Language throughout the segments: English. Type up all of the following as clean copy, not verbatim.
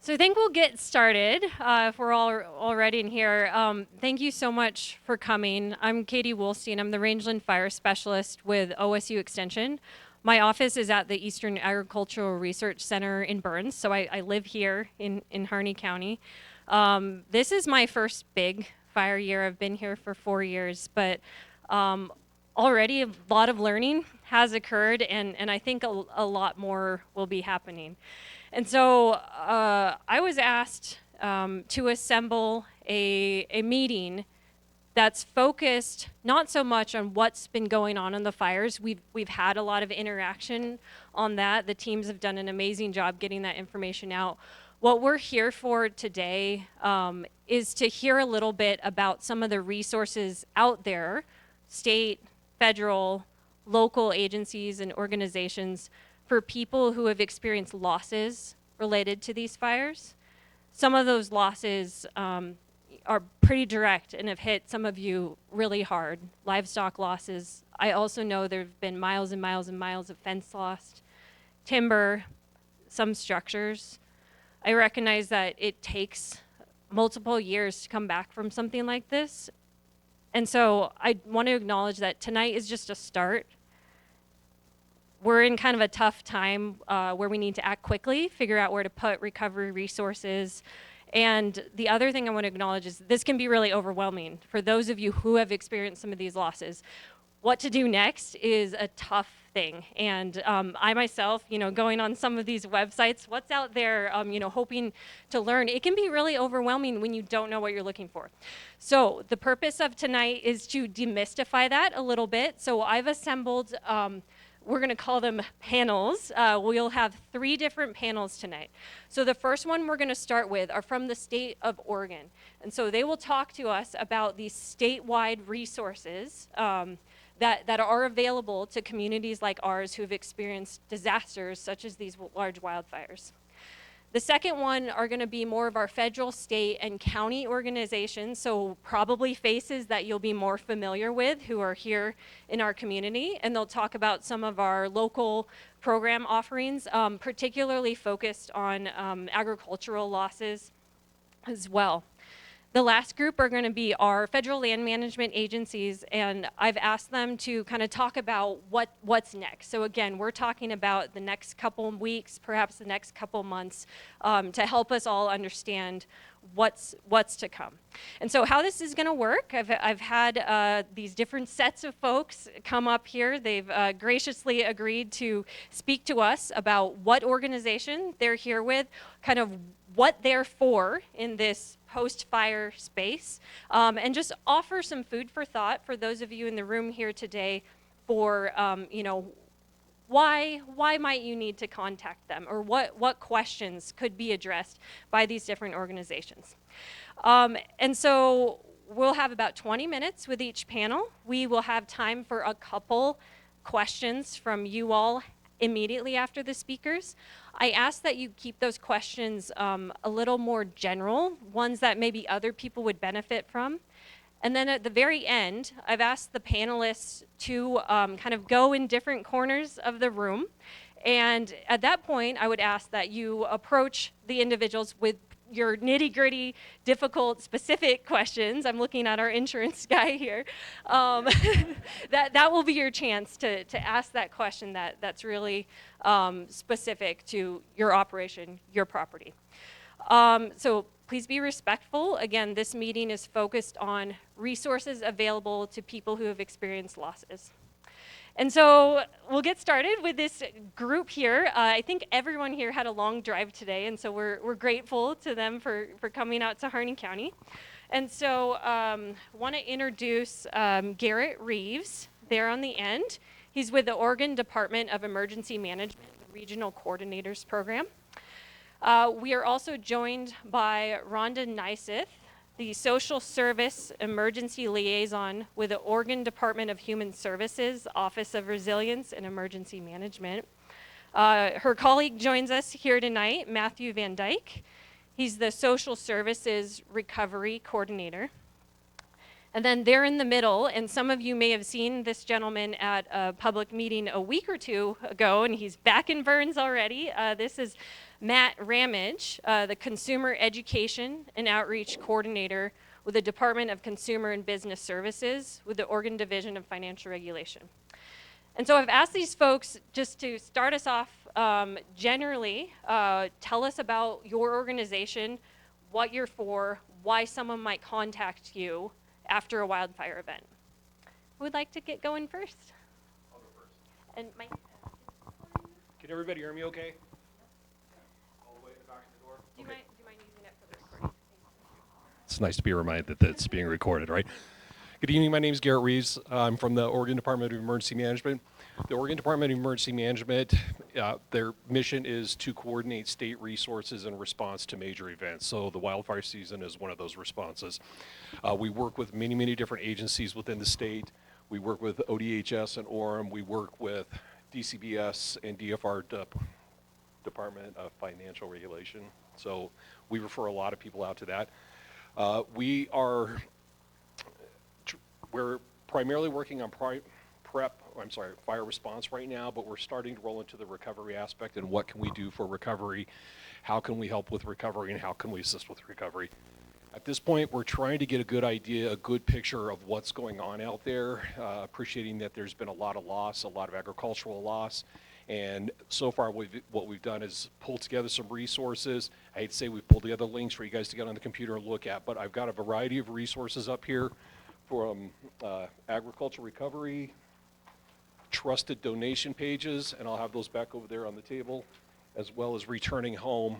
So I think we'll get started if we're all already in here. Thank you so much for coming. I'm Katie Wolstein. I'm the Rangeland Fire Specialist with OSU Extension. My office is at the Eastern Agricultural Research Center in Burns, so I live here in Harney County. This is my first big fire year. I've been here for 4 years, but already a lot of learning has occurred, and I think a lot more will be happening. And so I was asked to assemble a meeting that's focused not so much on what's been going on in the fires. We've had a lot of interaction on that. The teams have done an amazing job getting that information out. What we're here for today is to hear a little bit about some of the resources out there, state, federal, local agencies and organizations for people who have experienced losses related to these fires. Some of those losses are pretty direct and have hit some of you really hard. Livestock losses. I also know there have been miles and miles and miles of fence lost, timber, some structures. I recognize that it takes multiple years to come back from something like this. And so I want to acknowledge that tonight is just a start. We're in kind of a tough time where we need to act quickly, figure out where to put recovery resources. And the other thing I want to acknowledge is this can be really overwhelming for those of you who have experienced some of these losses. What to do next is a tough thing. And I myself, going on some of these websites, what's out there, hoping to learn, it can be really overwhelming when you don't know what you're looking for. So the purpose of tonight is to demystify that a little bit. So I've assembled we're going to call them panels. We'll have 3 different panels tonight. So the first one we're going to start with are from the state of Oregon. And so they will talk to us about these statewide resources that are available to communities like ours who have experienced disasters such as these large wildfires. The second one are going to be more of our federal, state, and county organizations, so probably faces that you'll be more familiar with who are here in our community, and they'll talk about some of our local program offerings, particularly focused on agricultural losses as well. The last group are going to be our federal land management agencies, and I've asked them to kind of talk about what's next. So again, we're talking about the next couple weeks, perhaps the next couple months, to help us all understand what's to come. And so how this is going to work, I've had these different sets of folks come up here. They've graciously agreed to speak to us about what organization they're here with, kind of what they're for in this post-fire space, and just offer some food for thought for those of you in the room here today for, why might you need to contact them, or what questions could be addressed by these different organizations. And so we'll have about 20 minutes with each panel. We will have time for a couple questions from you all immediately after the speakers. I ask that you keep those questions a little more general, ones that maybe other people would benefit from. And then at the very end, I've asked the panelists to kind of go in different corners of the room. And at that point, I would ask that you approach the individuals with your nitty-gritty, difficult, specific questions. I'm looking at our insurance guy here. That will be your chance to ask that question that's really specific to your operation, your property. So please be respectful. Again, this meeting is focused on resources available to people who have experienced losses. And so we'll get started with this group here. I think everyone here had a long drive today, and so we're grateful to them for coming out to Harney County. And so I want to introduce Garrett Reeves there on the end. He's with the Oregon Department of Emergency Management, the Regional Coordinators Program. We are also joined by Rhonda Neiseth, the Social Service Emergency Liaison with the Oregon Department of Human Services, Office of Resilience and Emergency Management. Her colleague joins us here tonight, Matthew Van Dyke. He's the Social Services Recovery Coordinator. And then they're in the middle, and some of you may have seen this gentleman at a public meeting a week or two ago, and he's back in Burns already. This is Matt Ramage, the Consumer Education and Outreach Coordinator with the Department of Consumer and Business Services with the Oregon Division of Financial Regulation. And so I've asked these folks just to start us off generally, tell us about your organization, what you're for, why someone might contact you after a wildfire event. Who would like to get going first? I'll go first. And Mike. Can everybody hear me okay? All the way to the back of the door? Do you mind using it for the recording? It's nice to be reminded that it's being recorded, right? Good evening, my name is Garrett Reeves. I'm from the Oregon Department of Emergency Management. The Oregon Department of Emergency Management, their mission is to coordinate state resources in response to major events. So the wildfire season is one of those responses. We work with many, many different agencies within the state. We work with ODHS and ORM. We work with DCBS and DFR, Department of Financial Regulation. So we refer a lot of people out to that. We're primarily working on fire response right now, but we're starting to roll into the recovery aspect and what can we do for recovery, how can we help with recovery, and how can we assist with recovery. At this point, we're trying to get a good idea, a good picture of what's going on out there, appreciating that there's been a lot of loss, a lot of agricultural loss, and so far what we've done is pull together some resources. I hate to say we've pulled together links for you guys to get on the computer and look at, but I've got a variety of resources up here from agriculture recovery, trusted donation pages, and I'll have those back over there on the table, as well as returning home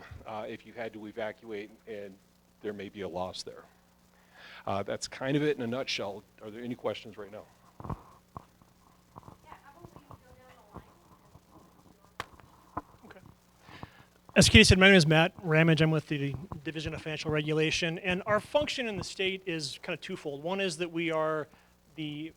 if you had to evacuate and there may be a loss there. That's kind of it in a nutshell. Are there any questions right now? As Katie said, my name is Matt Ramage. I'm with the Division of Financial Regulation, and our function in the state is kind of twofold. One is that we are the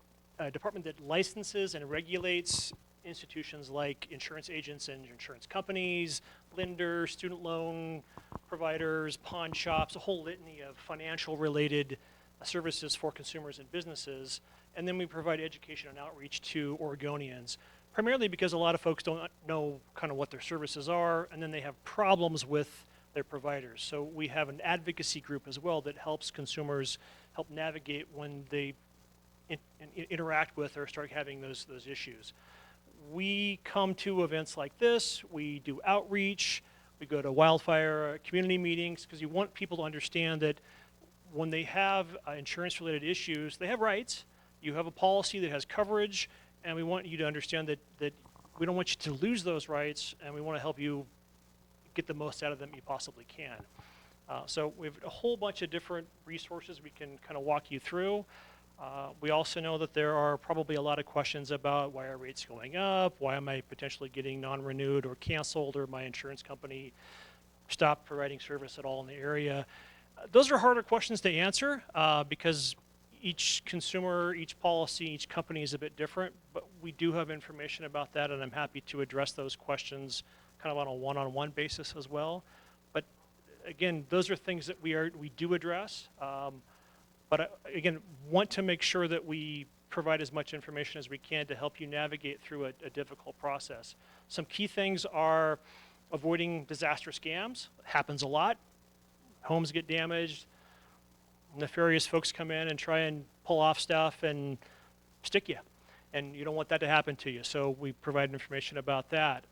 department that licenses and regulates institutions like insurance agents and insurance companies, lenders, student loan providers, pawn shops, a whole litany of financial related services for consumers and businesses. And then we provide education and outreach to Oregonians, primarily because a lot of folks don't know kind of what their services are, and then they have problems with their providers. So we have an advocacy group as well that helps consumers help navigate when they interact with or start having those issues. We come to events like this, we do outreach, we go to wildfire community meetings, because you want people to understand that when they have insurance related issues, they have rights. You have a policy that has coverage, and we want you to understand that we don't want you to lose those rights, and we want to help you get the most out of them you possibly can. So we have a whole bunch of different resources we can kind of walk you through. We also know that there are probably a lot of questions about why are rates going up, why am I potentially getting non-renewed or canceled, or my insurance company stopped providing service at all in the area. Those are harder questions to answer because each consumer, each policy, each company is a bit different, but we do have information about that, and I'm happy to address those questions kind of on a one-on-one basis as well. But again, those are things that we do address. But again, want to make sure that we provide as much information as we can to help you navigate through a difficult process. Some key things are avoiding disaster scams. Happens a lot. Homes get damaged. Nefarious folks come in and try and pull off stuff and stick you. And you don't want that to happen to you. So we provide information about that.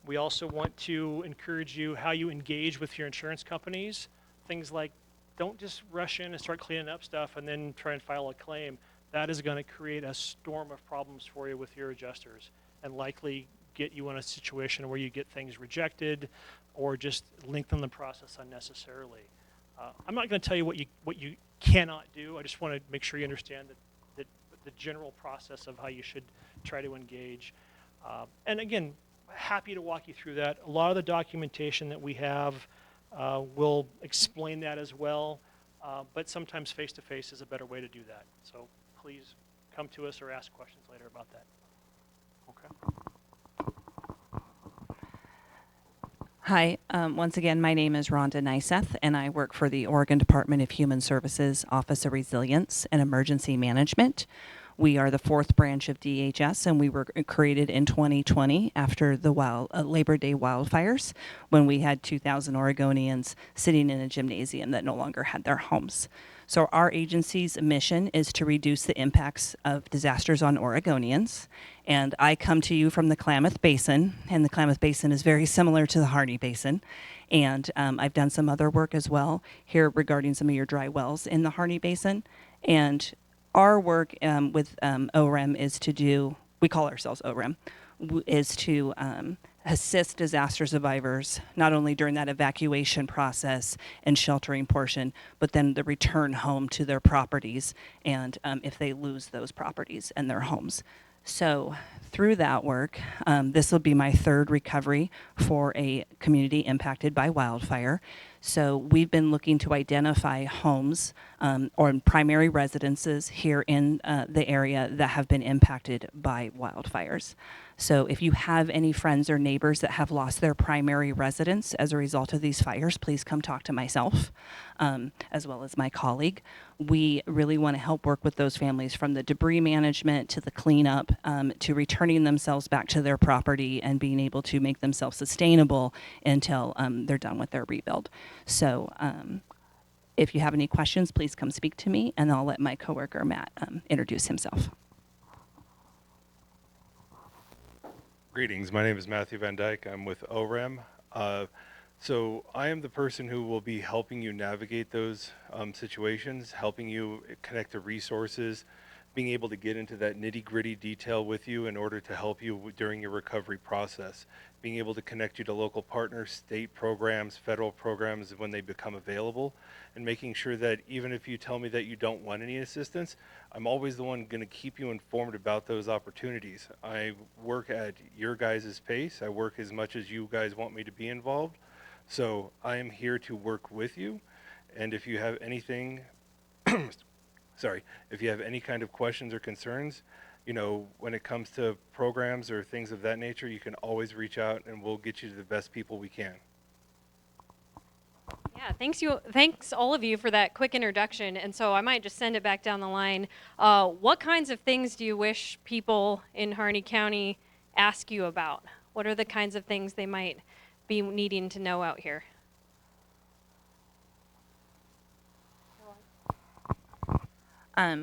We also want to encourage you how you engage with your insurance companies. Things like, don't just rush in and start cleaning up stuff and then try and file a claim. That is going to create a storm of problems for you with your adjusters and likely get you in a situation where you get things rejected or just lengthen the process unnecessarily. I'm not going to tell you what you cannot do. I just want to make sure you understand that the general process of how you should try to engage. And again, happy to walk you through that. A lot of the documentation that we have will explain that as well, but sometimes face-to-face is a better way to do that. So please come to us or ask questions later about that. Okay. Hi, once again, my name is Rhonda Nyseth, and I work for the Oregon Department of Human Services Office of Resilience and Emergency Management. We are the fourth branch of DHS, and we were created in 2020 after the Labor Day wildfires, when we had 2,000 Oregonians sitting in a gymnasium that no longer had their homes. So our agency's mission is to reduce the impacts of disasters on Oregonians. And I come to you from the Klamath Basin, and the Klamath Basin is very similar to the Harney Basin. And I've done some other work as well here regarding some of your dry wells in the Harney Basin. And our work with OREM is to do, we call ourselves OREM, is to assist disaster survivors, not only during that evacuation process and sheltering portion, but then the return home to their properties, and if they lose those properties and their homes. So through that work, this will be my third recovery for a community impacted by wildfire. So we've been looking to identify homes or primary residences here in the area that have been impacted by wildfires. So if you have any friends or neighbors that have lost their primary residence as a result of these fires, please come talk to myself as well as my colleague. We really want to help work with those families, from the debris management to the cleanup to returning themselves back to their property and being able to make themselves sustainable until they're done with their rebuild. So if you have any questions, please come speak to me, and I'll let my coworker Matt introduce himself. Greetings, my name is Matthew Van Dyke. I'm with OREM. So I am the person who will be helping you navigate those situations, helping you connect the resources, being able to get into that nitty-gritty detail with you in order to help you during your recovery process, being able to connect you to local partners, state programs, federal programs when they become available, and making sure that even if you tell me that you don't want any assistance, I'm always the one going to keep you informed about those opportunities. I work at your guys' pace. I work as much as you guys want me to be involved. So I am here to work with you. And if you have anything, if you have any kind of questions or concerns, you know, when it comes to programs or things of that nature, you can always reach out and we'll get you to the best people we can. Yeah, thanks all of you for that quick introduction. And so I might just send it back down the line. What kinds of things do you wish people in Harney County ask you about? What are the kinds of things they might be needing to know out here?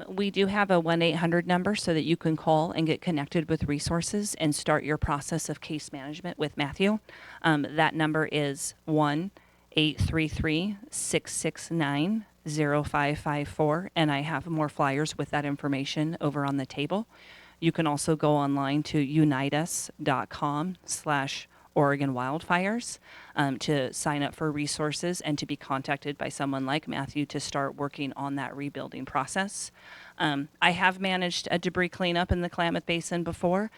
We do have a 1-800 number so that you can call and get connected with resources and start your process of case management with Matthew. That number is 1-833-669-0554, and I have more flyers with that information over on the table. You can also go online to unitus.com/Oregon wildfires to sign up for resources and to be contacted by someone like Matthew to start working on that rebuilding process. I have managed a debris cleanup in the Klamath Basin before.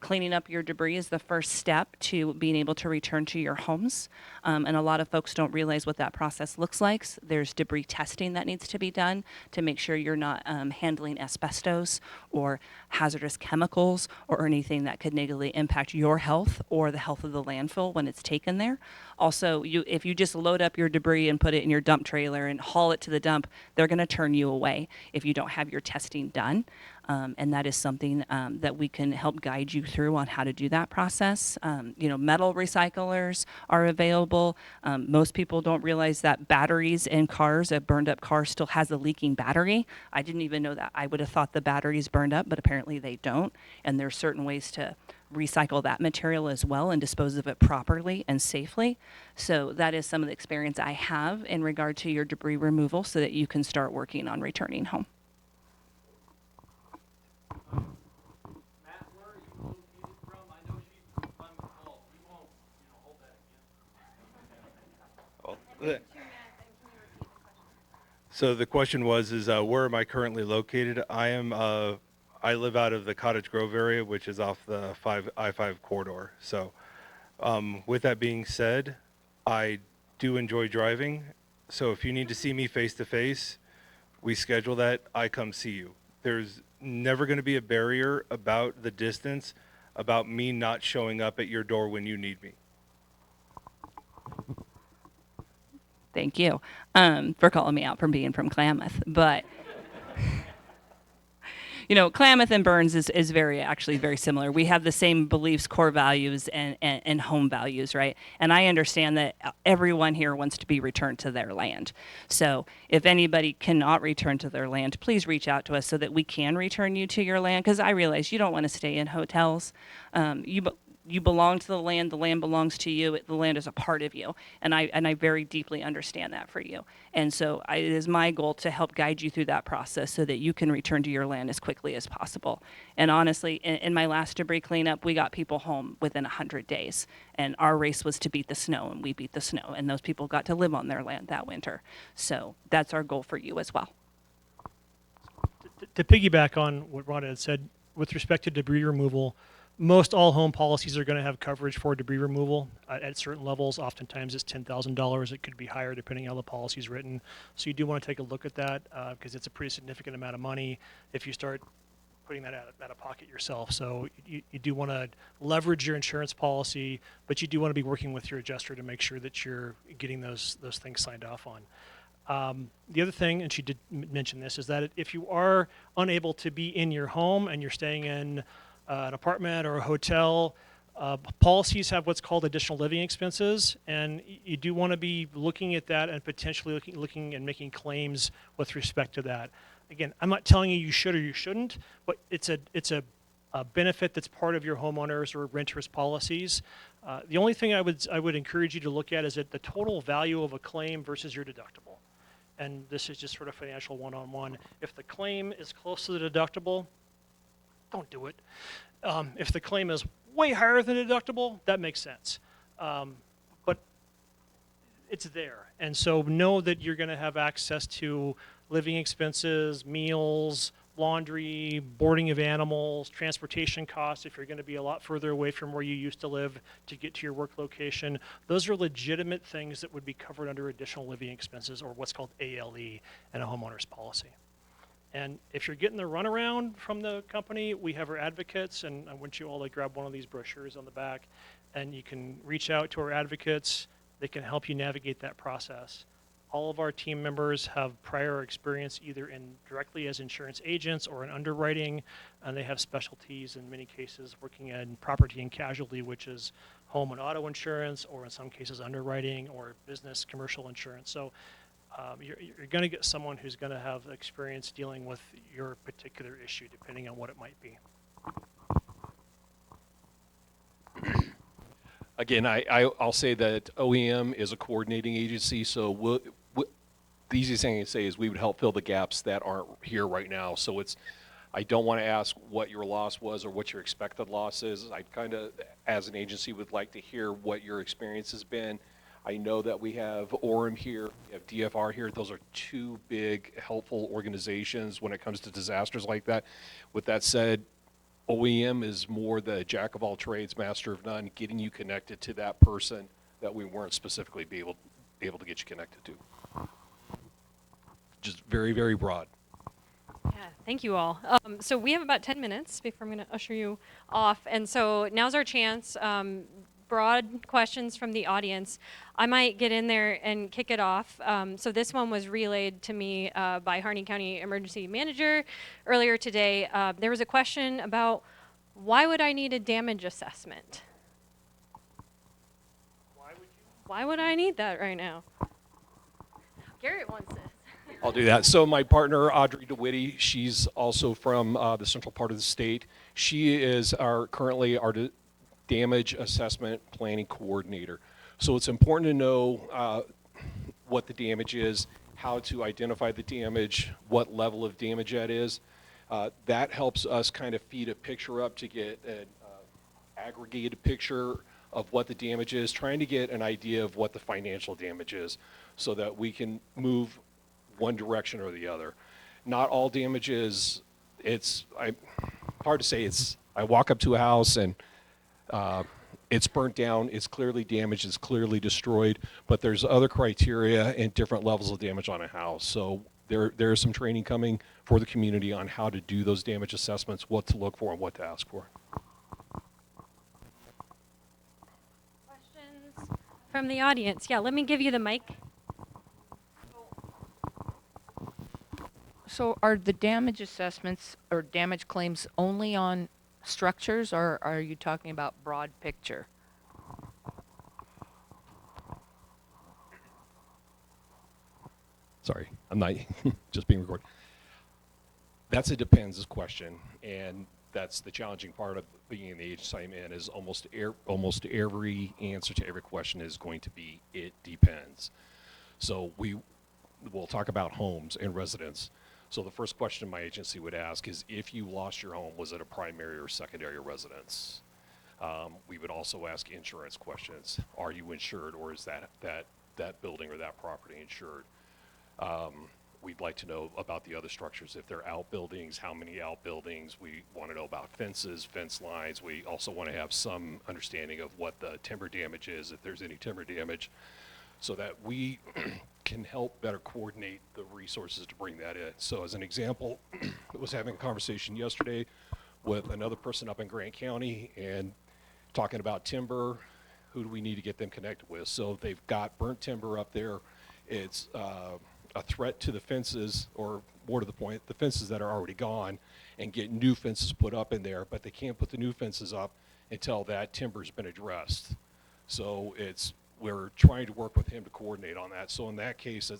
Cleaning up your debris is the first step to being able to return to your homes. And a lot of folks don't realize what that process looks like. There's debris testing that needs to be done to make sure you're not handling asbestos or hazardous chemicals or anything that could negatively impact your health or the health of the landfill when it's taken there. Also, if you just load up your debris and put it in your dump trailer and haul it to the dump, they're going to turn you away if you don't have your testing done. And that is something that we can help guide you through on how to do that process. Metal recyclers are available. Most people don't realize that batteries in cars, a burned up car still has a leaking battery. I didn't even know that. I would have thought the batteries burned up, but apparently they don't. And there are certain ways to recycle that material as well and dispose of it properly and safely. So that is some of the experience I have in regard to your debris removal so that you can start working on returning home. Matt, where are you located from? I know she's from Climate Falls. We won't, hold that against her. So the question was, where am I currently located? I live out of the Cottage Grove area, which is off the I-5 corridor. So with that being said, I do enjoy driving. So if you need to see me face to face, we schedule that. I come see you. There's never going to be a barrier about the distance, about me not showing up at your door when you need me. Thank you for calling me out from being from Klamath. But you know, Klamath and Burns is actually very similar. We have the same beliefs, core values, and home values, right? And I understand that everyone here wants to be returned to their land. So if anybody cannot return to their land, please reach out to us so that we can return you to your land, because I realize you don't want to stay in hotels. You belong to the land belongs to you, the land is a part of you, and I very deeply understand that for you. And so it is my goal to help guide you through that process so that you can return to your land as quickly as possible. And honestly, in my last debris cleanup, we got people home within 100 days, and our race was to beat the snow, and we beat the snow, and those people got to live on their land that winter. So that's our goal for you as well. To piggyback on what Rhonda had said, with respect to debris removal, most all home policies are going to have coverage for debris removal at certain levels. Oftentimes it's $10,000. It could be higher depending on how the policy is written. So you do want to take a look at that because it's a pretty significant amount of money if you start putting that out of pocket yourself. So you do want to leverage your insurance policy, but you do want to be working with your adjuster to make sure that you're getting those things signed off on. The other thing, and she did mention this, is that if you are unable to be in your home and you're staying in an apartment or a hotel, policies have what's called additional living expenses, and you do want to be looking at that and potentially looking and making claims with respect to that. Again, I'm not telling you you should or you shouldn't, but it's a benefit that's part of your homeowners or renters policies. The only thing I would encourage you to look at is at the total value of a claim versus your deductible. And this is just sort of financial one-on-one. If the claim is close to the deductible, don't do it. If the claim is way higher than deductible, that makes sense. But it's there. And so know that you're going to have access to living expenses, meals, laundry, boarding of animals, transportation costs if you're going to be a lot further away from where you used to live to get to your work location. Those are legitimate things that would be covered under additional living expenses, or what's called ALE in a homeowner's policy. And if you're getting the runaround from the company, we have our advocates, and I want you all to grab one of these brochures on the back, and you can reach out to our advocates. They can help you navigate that process. All of our team members have prior experience either directly as insurance agents or in underwriting, and they have specialties in many cases working in property and casualty, which is home and auto insurance, or in some cases underwriting or business commercial insurance. So you're going to get someone who's going to have experience dealing with your particular issue, depending on what it might be. Again, I'll say that OEM is a coordinating agency, so the easiest thing I can say is we would help fill the gaps that aren't here right now. So I don't want to ask what your loss was or what your expected loss is. I kind of, as an agency, would like to hear what your experience has been. I know that we have Orem here, we have DFR here. Those are two big, helpful organizations when it comes to disasters like that. With that said, OEM is more the jack of all trades, master of none, getting you connected to that person that we weren't specifically able to get you connected to. Just very, very broad. Yeah, thank you all. So we have about 10 minutes before I'm going to usher you off. And so now's our chance. Broad questions from the audience. I might get in there and kick it off. So this one was relayed to me by Harney County Emergency Manager earlier today. There was a question about why would I need a damage assessment? Why would I need that right now? Garrett wants this. I'll do that. So my partner, Audrey DeWitty, she's also from the central part of the state. She is currently our damage assessment planning coordinator. So it's important to know what the damage is, how to identify the damage, what level of damage that is. That helps us kind of feed a picture up to get an aggregated picture of what the damage is, trying to get an idea of what the financial damage is so that we can move one direction or the other. Not all damage is, hard to say. I walk up to a house and it's burnt down, it's clearly damaged, it's clearly destroyed, but there's other criteria and different levels of damage on a house. So there is some training coming for the community on how to do those damage assessments, what to look for and what to ask for. Questions? From the audience. Yeah, let me give you the mic. So are the damage assessments or damage claims only on structures, or are you talking about broad picture? Sorry, I'm not just being recorded. That's a depends question, and that's the challenging part of being in the agency I'm in is almost every answer to every question is going to be it depends. So we'll talk about homes and residents. So the first question my agency would ask is if you lost your home, was it a primary or secondary residence? We would also ask insurance questions. Are you insured, or is that building or that property insured? We'd like to know about the other structures. If they're outbuildings, how many outbuildings? We want to know about fences, fence lines. We also want to have some understanding of what the timber damage is, if there's any timber damage, so that we can help better coordinate the resources to bring that in. So as an example, I was having a conversation yesterday with another person up in Grant County and talking about timber. Who do we need to get them connected with? So they've got burnt timber up there. It's a threat to the fences, or more to the point, the fences that are already gone, and get new fences put up in there, but they can't put the new fences up until that timber's been addressed. So we're trying to work with him to coordinate on that. So in that case,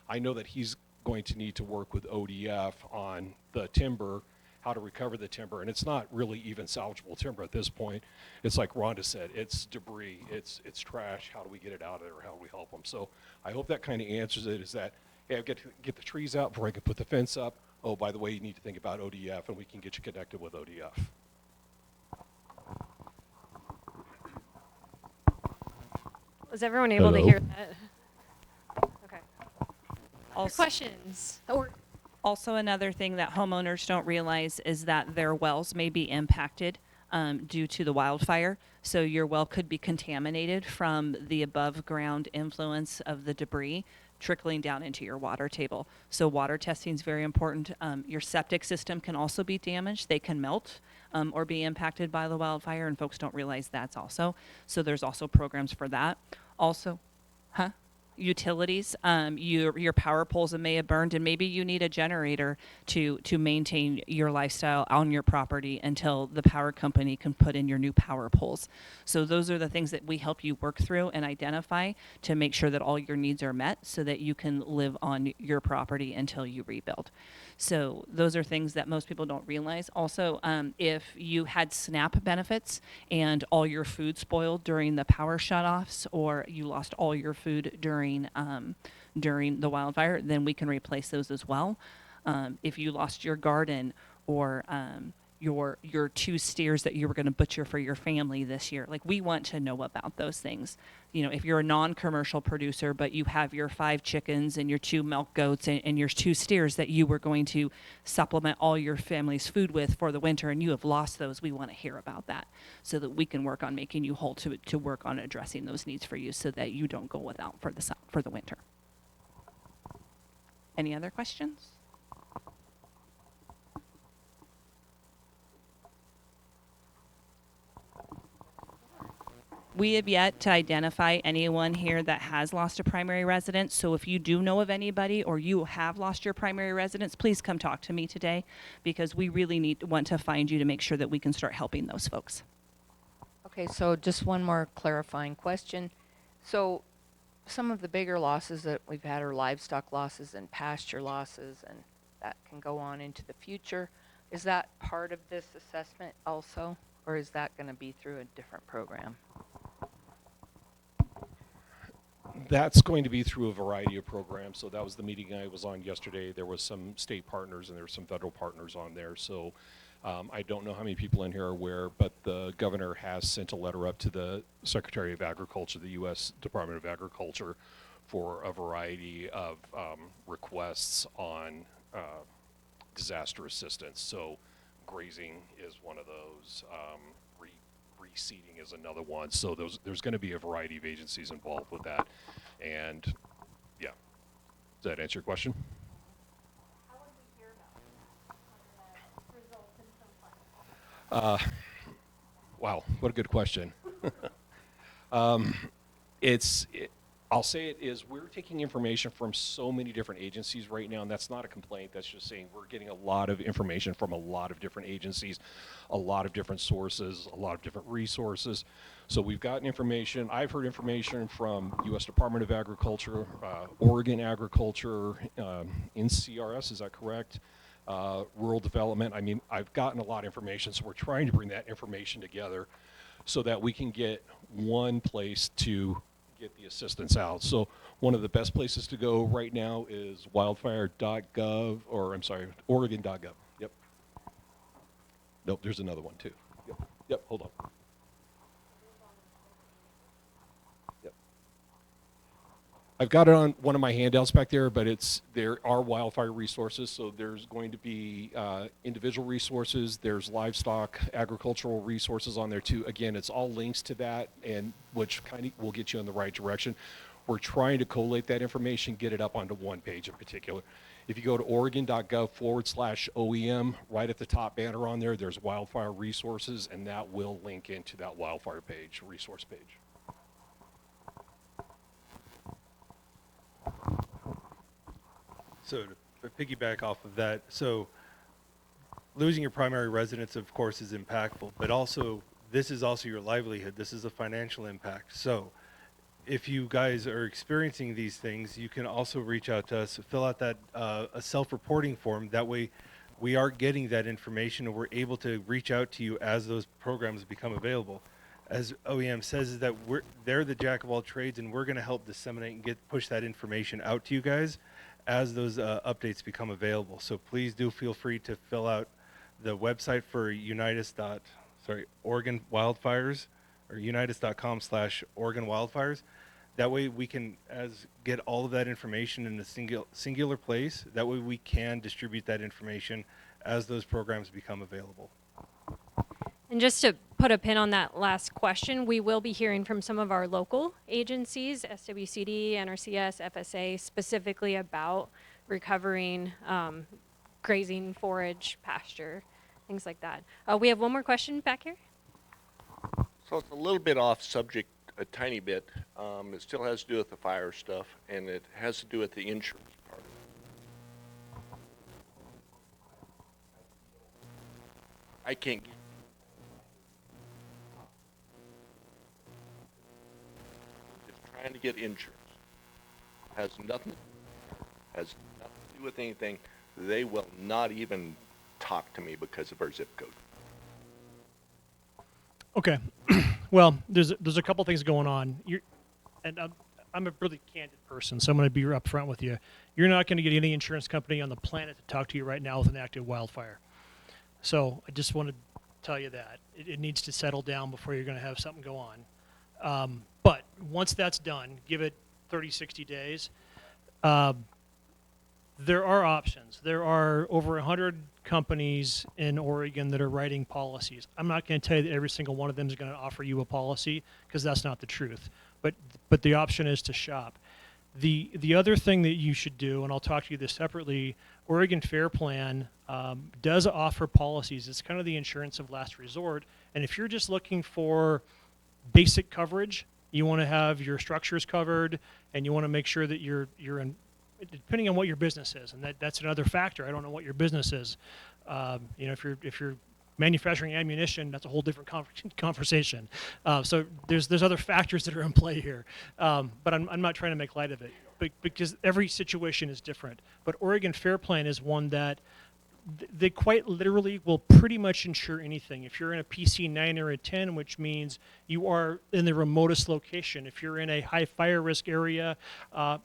I know that he's going to need to work with ODF on the timber, how to recover the timber, and it's not really even salvageable timber at this point. It's like Rhonda said, it's debris, it's trash. How do we get it out of there? How do we help them? So I hope that kind of answers it, is that, hey, I've got to get the trees out before I can put the fence up. Oh, by the way, you need to think about ODF, and we can get you connected with ODF. Was everyone able to Hello? hear that? Okay. Also, Questions? Or also, another thing that homeowners don't realize is that their wells may be impacted due to the wildfire. So your well could be contaminated from the above ground influence of the debris trickling down into your water table. So water testing is very important. Your septic system can also be damaged. They can melt or be impacted by the wildfire, and folks don't realize that's also. So there's also programs for that. Also, utilities, your power poles that may have burned, and maybe you need a generator to maintain your lifestyle on your property until the power company can put in your new power poles. So those are the things that we help you work through and identify to make sure that all your needs are met so that you can live on your property until you rebuild. So those are things that most people don't realize. Also, if you had SNAP benefits and all your food spoiled during the power shutoffs, or you lost all your food during the wildfire, then we can replace those as well. If you lost your garden, or your 2 steers that you were going to butcher for your family this year, like, we want to know about those things. You know, if you're a non-commercial producer, but you have your 5 chickens and your 2 milk goats and your 2 steers that you were going to supplement all your family's food with for the winter, and you have lost those, we want to hear about that so that we can work on making you whole to work on addressing those needs for you so that you don't go without for the winter. Any other questions? We have yet to identify anyone here that has lost a primary residence. So if you do know of anybody, or you have lost your primary residence, please come talk to me today, because we really want to find you to make sure that we can start helping those folks. Okay, so just one more clarifying question. So some of the bigger losses that we've had are livestock losses and pasture losses, and that can go on into the future. Is that part of this assessment also, or is that going to be through a different program? That's going to be through a variety of programs. So that was the meeting I was on yesterday. There was some state partners and there were some federal partners on there. So I don't know how many people in here are aware, but the governor has sent a letter up to the Secretary of Agriculture, the U.S. Department of Agriculture, for a variety of requests on disaster assistance. So grazing is one of those. Reseeding is another one. So there's going to be a variety of agencies involved with that. And yeah, does that answer your question? how would we hear about it? Wow, what a good question. I'll say it is, we're taking information from so many different agencies right now, and that's not a complaint. That's just saying we're getting a lot of information from a lot of different agencies, a lot of different sources, a lot of different resources. So we've gotten information. I've heard information from U.S. Department of Agriculture, Oregon Agriculture, NCRS, is that correct? Rural Development. I mean, I've gotten a lot of information, so we're trying to bring that information together so that we can get one place to get the assistance out. So one of the best places to go right now is wildfire.gov, or I'm sorry, Oregon.gov. Yep. Nope, there's another one too. Yep, hold on. Yep. I've got it on one of my handouts back there, but there are wildfire resources. So there's going to be individual resources. There's livestock, agricultural resources on there too. Again, it's all links to that, and which kind of will get you in the right direction. We're trying to collate that information, get it up onto one page in particular. If you go to oregon.gov/OEM, right at the top banner on there, there's wildfire resources, and that will link into that wildfire page, resource page. So to piggyback off of that, so losing your primary residence, of course, is impactful, but also this is also your livelihood. This is a financial impact. So if you guys are experiencing these things, you can also reach out to us, fill out that a self-reporting form. That way we are getting that information and we're able to reach out to you as those programs become available. As OEM says, is that they're the jack of all trades, and we're going to help disseminate and push that information out to you guys as those updates become available. So please do feel free to fill out the website for Oregon Wildfires, or unitas.com/Oregon Wildfires. That way we can get all of that information in a singular place. That way we can distribute that information as those programs become available. And just to put a pin on that last question, we will be hearing from some of our local agencies, SWCD, NRCS, FSA, specifically about recovering grazing, forage, pasture, things like that. We have one more question back here. So it's a little bit off subject, a tiny bit. It still has to do with the fire stuff, and it has to do with the insurance part. I can't get just trying to get insurance. Has nothing to do with anything. They will not even talk to me because of our zip code. Okay. Well, there's a couple things going on. I'm a really candid person, so I'm going to be upfront with you. You're not going to get any insurance company on the planet to talk to you right now with an active wildfire. So I just want to tell you that. It needs to settle down before you're going to have something go on. But once that's done, give it 30, 60 days. There are options. There are over 100 companies in Oregon that are writing policies. I'm not going to tell you that every single one of them is going to offer you a policy, because that's not the truth. But the option is to shop. The other thing that you should do, and I'll talk to you this separately, Oregon Fair Plan does offer policies. It's kind of the insurance of last resort. And if you're just looking for basic coverage, you want to have your structures covered, and you want to make sure that you're in, depending on what your business is, and that's another factor. I don't know what your business is. If you're manufacturing ammunition, that's a whole different conversation. So there's other factors that are in play here, but I'm not trying to make light of it, because every situation is different. But Oregon Fair Plan is one that they quite literally will pretty much insure anything. If you're in a PC 9 or a 10, which means you are in the remotest location, if you're in a high fire risk area,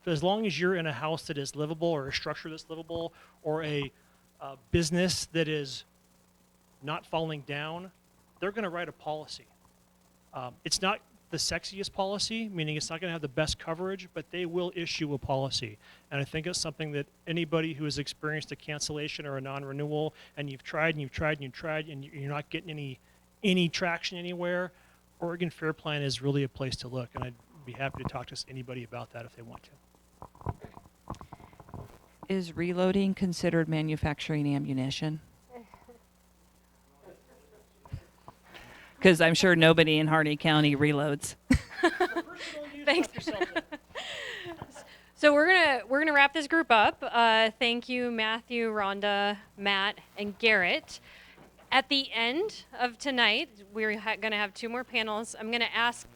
as long as you're in a house that is livable, or a structure that's livable, or a business that is not falling down, they're going to write a policy. It's not the sexiest policy, meaning it's not going to have the best coverage, but they will issue a policy. And I think it's something that anybody who has experienced a cancellation or a non-renewal, and you've tried and you've tried and you've tried, and you're not getting any traction anywhere, Oregon Fair Plan is really a place to look. And I'd be happy to talk to anybody about that if they want to. Is reloading considered manufacturing ammunition? Because I'm sure nobody in Harney County reloads. For personal Thanks. So we're gonna wrap this group up. Thank you, Matthew, Rhonda, Matt, and Garrett. At the end of tonight, we're gonna have 2 more panels. I'm gonna ask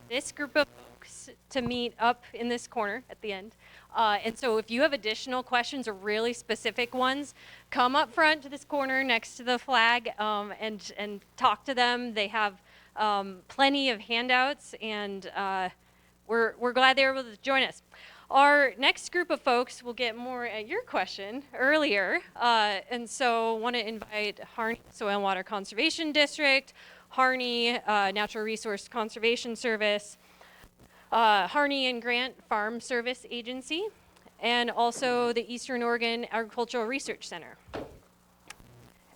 this group of folks to meet up in this corner at the end. And so if you have additional questions or really specific ones, come up front to this corner next to the flag and talk to them. They have plenty of handouts, and we're glad they were able to join us. Our next group of folks will get more at your question earlier, and so want to invite Harney Soil and Water Conservation District, Harney Natural Resource Conservation Service, Harney and Grant Farm Service Agency, and also the Eastern Oregon Agricultural Research Center.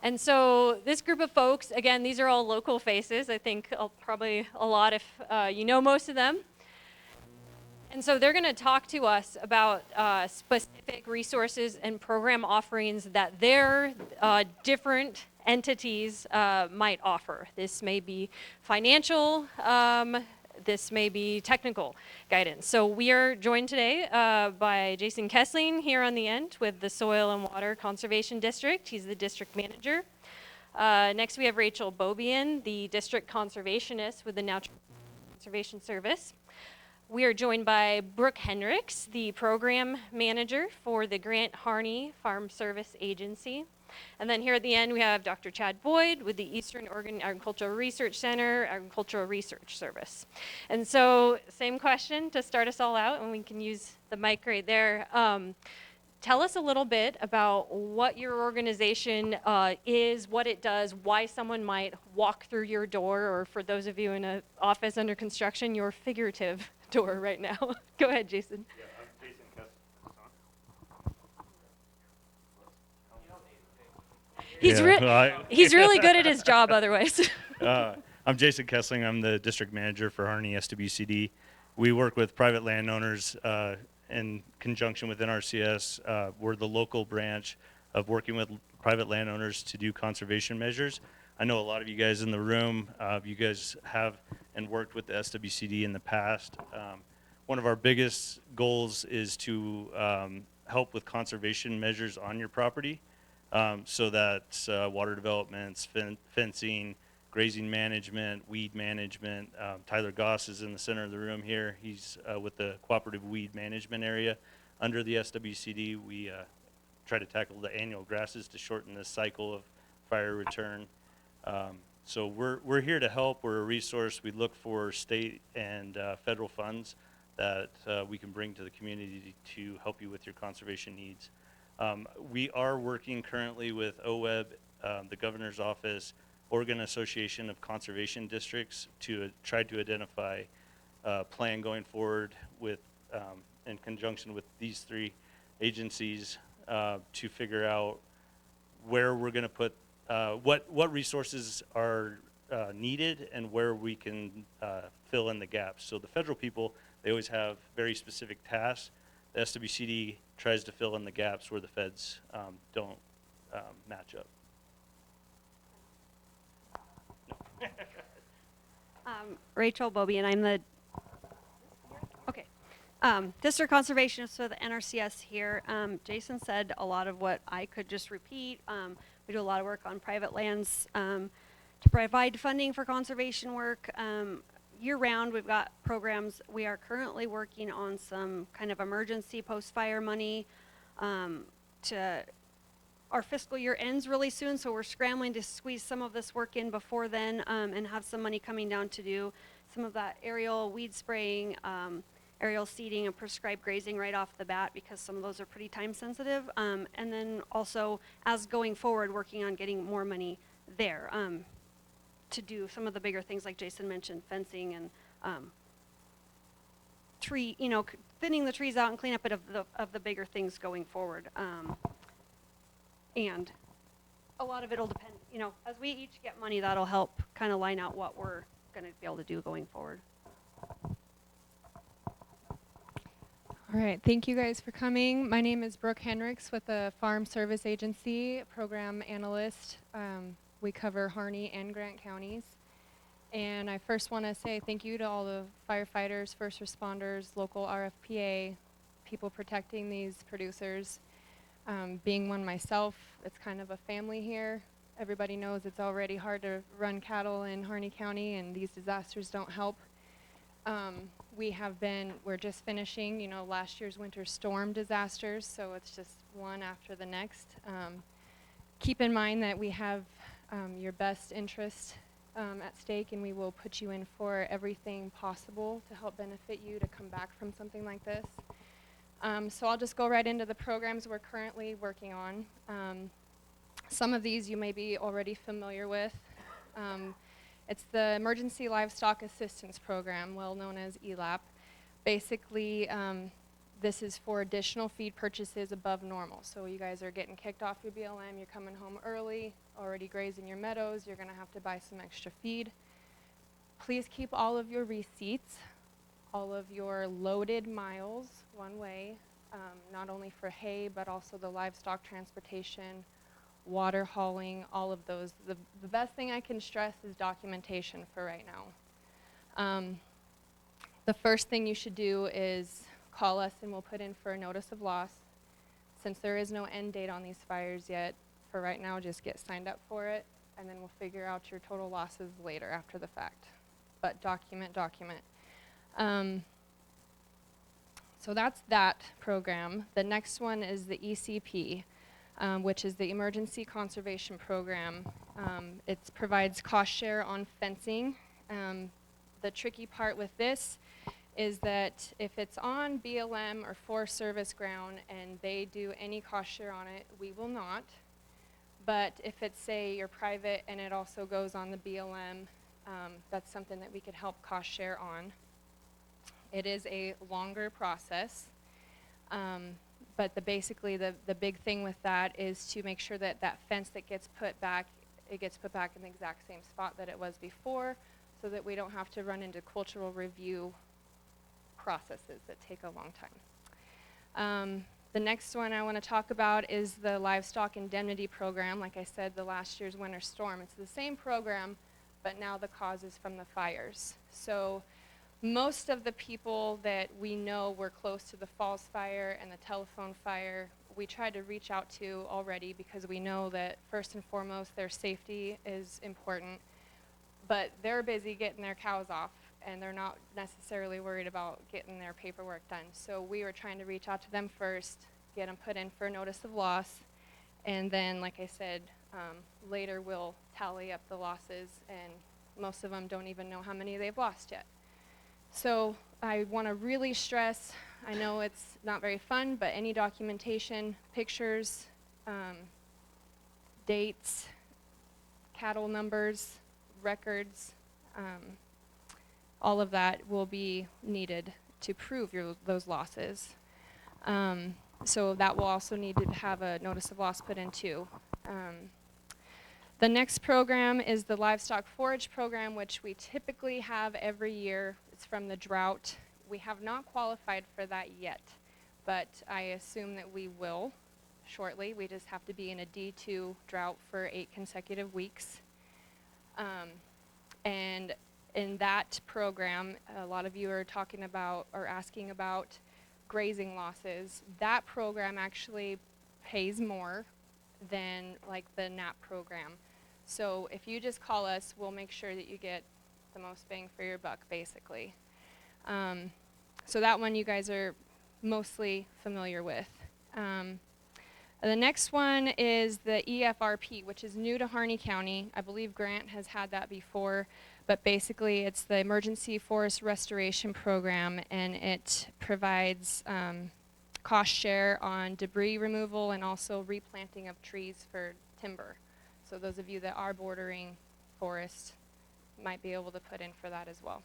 And so this group of folks, again, these are all local faces. I think probably a lot if you know most of them. And so they're going to talk to us about specific resources and program offerings that their different entities might offer. This may be financial, this may be technical guidance. So we are joined today by Jason Kessling here on the end with the Soil and Water Conservation District. He's the district manager. Next we have Rachel Bobian, the district conservationist with the Natural Conservation Service. We are joined by Brooke Hendricks, the program manager for the Grant Harney Farm Service Agency. And then here at the end, we have Dr. Chad Boyd with the Eastern Oregon Agricultural Research Center, Agricultural Research Service. And so same question to start us all out, and we can use the mic right there. Tell us a little bit about what your organization is, what it does, why someone might walk through your door, or for those of you in an office under construction, your figurative door right now. Go ahead, Jason. Yeah, I'm Jason Kessling. He's really good at his job otherwise. I'm Jason Kessling. I'm the district manager for Harney SWCD. We work with private landowners in conjunction with NRCS. We're the local branch of working with private landowners to do conservation measures. I know a lot of you guys in the room, you guys have and worked with the SWCD in the past. One of our biggest goals is to help with conservation measures on your property, so that water developments, fencing, grazing management, weed management. Tyler Goss is in the center of the room here. He's with the cooperative weed management area. Under the SWCD, we try to tackle the annual grasses to shorten this cycle of fire return. So we're here to help. We're a resource. We look for state and federal funds that we can bring to the community to help you with your conservation needs. We are working currently with OWEB, the governor's office, Oregon Association of Conservation Districts, to try to identify a plan going forward with, in conjunction with these 3 agencies, to figure out where we're going to put what resources are needed and where we can fill in the gaps. So the federal people, they always have very specific tasks. The SWCD tries to fill in the gaps where the feds don't match up. Rachel Bobby, and I'm the district conservationist with NRCS here. Jason said a lot of what I could just repeat. We do a lot of work on private lands to provide funding for conservation work. Year-round, we've got programs. We are currently working on some kind of emergency post-fire money. Our fiscal year ends really soon, so we're scrambling to squeeze some of this work in before then, and have some money coming down to do some of that aerial weed spraying, aerial seeding, and prescribed grazing right off the bat, because some of those are pretty time sensitive. And then also, as going forward, working on getting more money there to do some of the bigger things like Jason mentioned, fencing and tree, thinning the trees out and clean up of the bigger things going forward. And a lot of it'll depend, as we each get money, that'll help kind of line out what we're going to be able to do going forward. All right, thank you guys for coming. My name is Brooke Hendricks with the Farm Service Agency, program analyst. We cover Harney and Grant counties. And I first want to say thank you to all the firefighters, first responders, local RFPA, people protecting these producers. Being one myself, it's kind of a family here. Everybody knows it's already hard to run cattle in Harney County, and these disasters don't help. We're just finishing, last year's winter storm disasters, so it's just one after the next. Keep in mind that we have your best interest at stake, and we will put you in for everything possible to help benefit you to come back from something like this. So I'll just go right into the programs we're currently working on. Some of these you may be already familiar with. It's the Emergency Livestock Assistance Program, well known as ELAP. Basically, this is for additional feed purchases above normal. So you guys are getting kicked off your BLM, you're coming home early, already grazing your meadows, you're gonna have to buy some extra feed. Please keep all of your receipts, all of your loaded miles one way, not only for hay, but also the livestock transportation, water hauling, all of those. The best thing I can stress is documentation for right now. The first thing you should do is call us and we'll put in for a notice of loss. Since there is no end date on these fires yet, for right now just get signed up for it, and then we'll figure out your total losses later after the fact. But document. So that's that program. The next one is the ECP, which is the Emergency Conservation Program. It provides cost share on fencing. The tricky part with this is that if it's on BLM or Forest Service ground and they do any cost share on it, we will not. But if it's, say, you're private and it also goes on the BLM, that's something that we could help cost share on. It is a longer process, but basically the big thing with that is to make sure that that fence that gets put back, it gets put back in the exact same spot that it was before, so that we don't have to run into cultural review processes that take a long time. The next one I want to talk about is the Livestock Indemnity Program. Like I said, the last year's winter storm. It's the same program, but now the cause is from the fires. So most of the people that we know were close to the Falls Fire and the telephone fire, we tried to reach out to already because we know that first and foremost their safety is important, but they're busy getting their cows off and they're not necessarily worried about getting their paperwork done. So we were trying to reach out to them first, get them put in for a notice of loss, and then, like I said, later we'll tally up the losses, and most of them don't even know how many they've lost yet. So I want to really stress, I know it's not very fun, but any documentation, pictures, dates, cattle numbers, records, all of that will be needed to prove those losses. So that will also need to have a notice of loss put in too. The next program is the Livestock Forage Program, which we typically have every year. It's from the drought. We have not qualified for that yet, but I assume that we will shortly. We just have to be in a D2 drought for 8 consecutive weeks. And in that program, a lot of you are talking about or asking about grazing losses. That program actually pays more than like the NAP program. So if you just call us, we'll make sure that you get the most bang for your buck, basically. So that one you guys are mostly familiar with. The next one is the EFRP, which is new to Harney County. I believe Grant has had that before, but basically it's the Emergency Forest Restoration Program, and it provides cost share on debris removal and also replanting of trees for timber. So those of you that are bordering forest might be able to put in for that as well.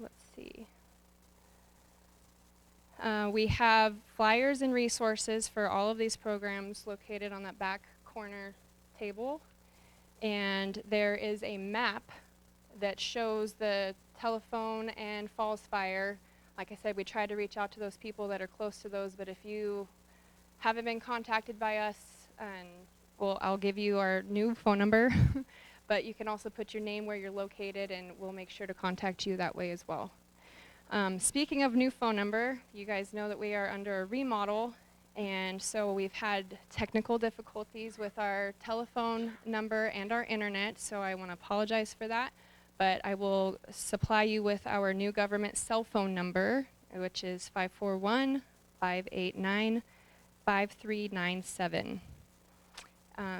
Let's see. We have flyers and resources for all of these programs located on that back corner table. And there is a map that shows the telephone and Falls Fire. Like I said, we try to reach out to those people that are close to those, but if you haven't been contacted by us and I'll give you our new phone number, but you can also put your name where you're located, and we'll make sure to contact you that way as well. Speaking of new phone number, you guys know that we are under a remodel, and so we've had technical difficulties with our telephone number and our internet, so I want to apologize for that. But I will supply you with our new government cell phone number, which is 541-589-5397.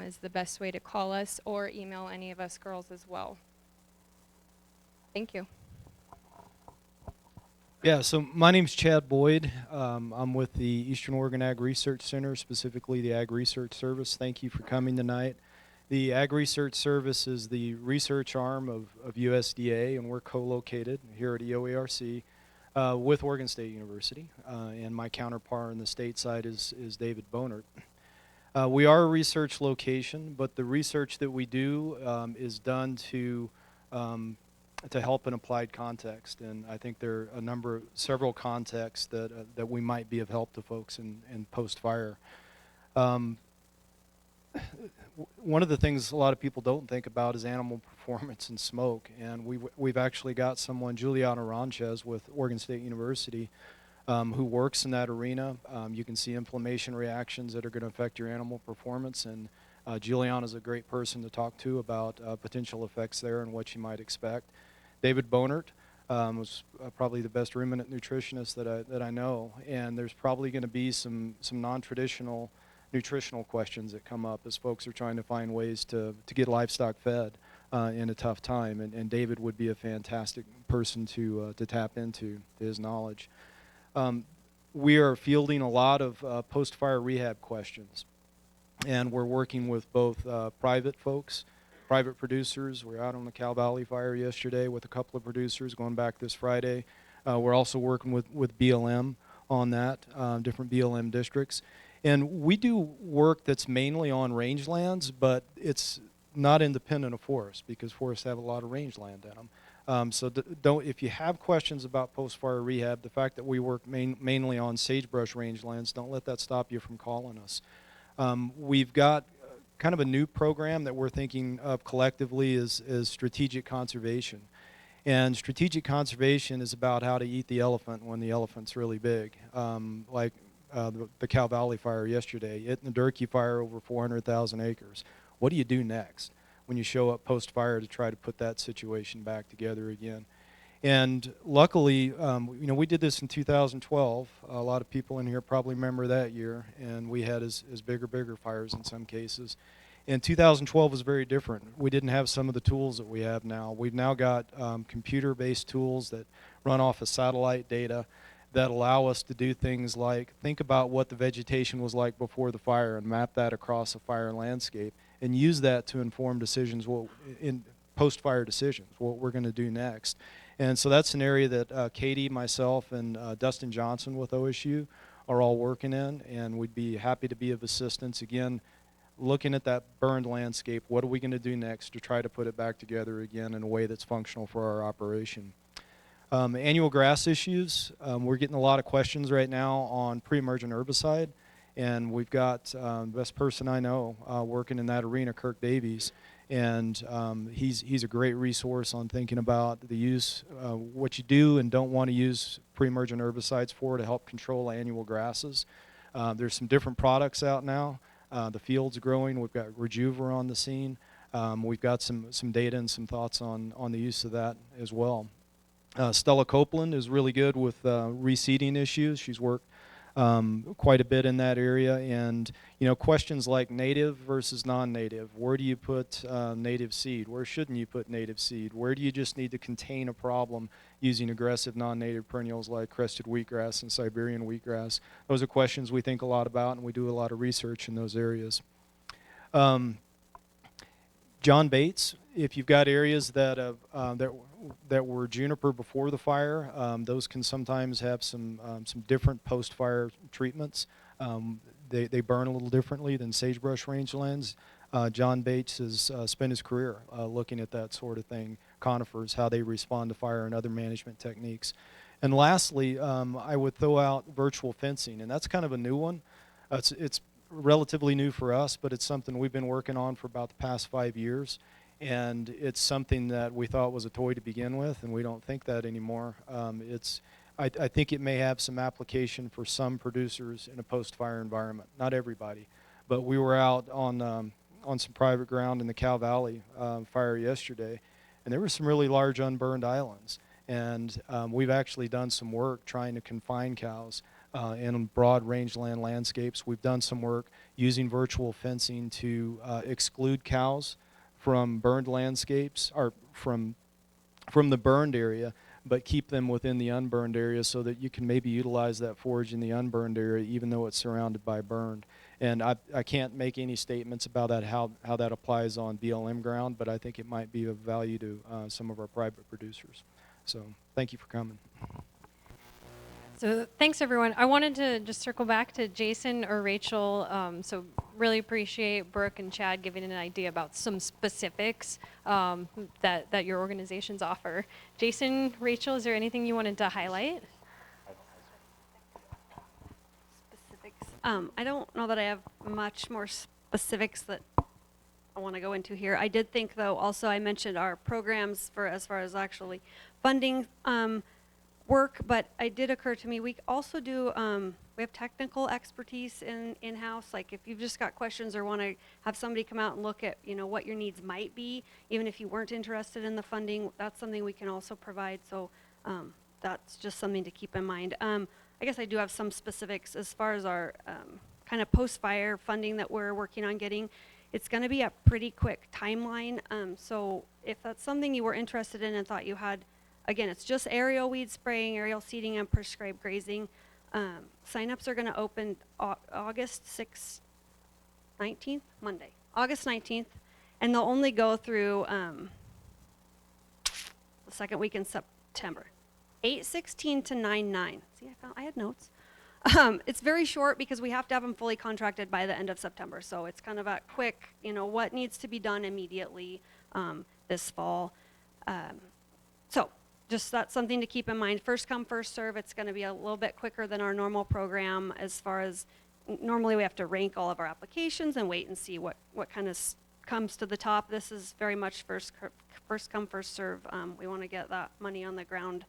Is the best way to call us or email any of us girls as well. Thank you. Yeah, so my name's Chad Boyd. I'm with the Eastern Oregon Ag Research Center, specifically the Ag Research Service. Thank you for coming tonight. The Ag Research Service is the research arm of USDA, and we're co-located here at EOARC with Oregon State University. And my counterpart on the state side is David Bonert. We are a research location, but the research that we do is done to help in applied context, and I think there are several contexts that we might be of help to folks in post-fire. One of the things a lot of people don't think about is animal performance and smoke, and we've actually got someone, Juliana Ranchez with Oregon State University, who works in that arena. You can see inflammation reactions that are going to affect your animal performance, and Juliana's a great person to talk to about potential effects there and what you might expect. David Bonert was probably the best ruminant nutritionist that I know, and there's probably going to be some non-traditional nutritional questions that come up as folks are trying to find ways to get livestock fed in a tough time, and David would be a fantastic person to tap into his knowledge. We are fielding a lot of post-fire rehab questions, and we're working with both private folks, private producers. We're out on the Cal Valley fire yesterday with a couple of producers, going back this Friday. We're also working with BLM on that, different BLM districts. And we do work that's mainly on rangelands, but it's not independent of forests because forests have a lot of rangeland in them. So if you have questions about post-fire rehab, the fact that we work mainly on sagebrush rangelands, don't let that stop you from calling us. We've got kind of a new program that we're thinking of collectively is strategic conservation. And strategic conservation is about how to eat the elephant when the elephant's really big, like the Cal Valley fire yesterday, it and the Durkee fire over 400,000 acres. What do you do next when you show up post-fire to try to put that situation back together again? And luckily, we did this in 2012. A lot of people in here probably remember that year, and we had as bigger fires in some cases. And 2012 was very different. We didn't have some of the tools that we have now. We've now got computer-based tools that run off of satellite data that allow us to do things like think about what the vegetation was like before the fire and map that across a fire landscape and use that to inform decisions, in post-fire decisions, what we're going to do next. And so that's an area that Katie, myself, and Dustin Johnson with OSU are all working in, and we'd be happy to be of assistance. Again, looking at that burned landscape, what are we going to do next to try to put it back together again in a way that's functional for our operation? Annual grass issues, we're getting a lot of questions right now on pre-emergent herbicide, and we've got the best person I know working in that arena, Kirk Davies, and he's a great resource on thinking about the use, what you do and don't want to use pre-emergent herbicides for to help control annual grasses. There's some different products out now. The field's growing. We've got Rejuver on the scene. We've got some data and some thoughts on the use of that as well. Stella Copeland is really good with reseeding issues. She's worked quite a bit in that area, and questions like native versus non-native. Where do you put native seed? Where shouldn't you put native seed? Where do you just need to contain a problem using aggressive non-native perennials like crested wheatgrass and Siberian wheatgrass? Those are questions we think a lot about, and we do a lot of research in those areas. John Bates, if you've got areas that were juniper before the fire, those can sometimes have some different post-fire treatments. They burn a little differently than sagebrush rangelands. John Bates has spent his career looking at that sort of thing, conifers, how they respond to fire and other management techniques. And lastly, I would throw out virtual fencing, and that's kind of a new one. It's relatively new for us, but it's something we've been working on for about the past 5 years. And it's something that we thought was a toy to begin with, and we don't think that anymore. I think it may have some application for some producers in a post-fire environment. Not everybody, but we were out on some private ground in the Cow Valley fire yesterday, and there were some really large unburned islands. And we've actually done some work trying to confine cows in broad rangeland landscapes. We've done some work using virtual fencing to exclude cows from burned landscapes, or from the burned area, but keep them within the unburned area so that you can maybe utilize that forage in the unburned area even though it's surrounded by burned. And I can't make any statements about that, how that applies on BLM ground, but I think it might be of value to some of our private producers. So thank you for coming. So thanks, everyone. I wanted to just circle back to Jason or Rachel. So really appreciate Brooke and Chad giving an idea about some specifics that your organizations offer. Jason, Rachel, is there anything you wanted to highlight? Specifics. I don't know that I have much more specifics that I want to go into here. I did think, though, also I mentioned our programs for as far as actually funding work, but it did occur to me we also do we have technical expertise in-house. Like if you've just got questions or want to have somebody come out and look at what your needs might be, even if you weren't interested in the funding, that's something we can also provide. So that's just something to keep in mind. I guess I do have some specifics as far as our kind of post-fire funding that we're working on getting. It's going to be a pretty quick timeline. So if that's something you were interested in and thought you had, again, it's just aerial weed spraying, aerial seeding, and prescribed grazing. Sign-ups are going to open August 19th, Monday, August 19th, and they'll only go through the second week in September, 8/16 to 9/9. See, I had notes. It's very short because we have to have them fully contracted by the end of September. So it's kind of a quick, what needs to be done immediately this fall. So just that's something to keep in mind. First come, first serve. It's going to be a little bit quicker than our normal program as far as normally we have to rank all of our applications and wait and see what kind of comes to the top. This is very much first come, first serve. We want to get that money on the ground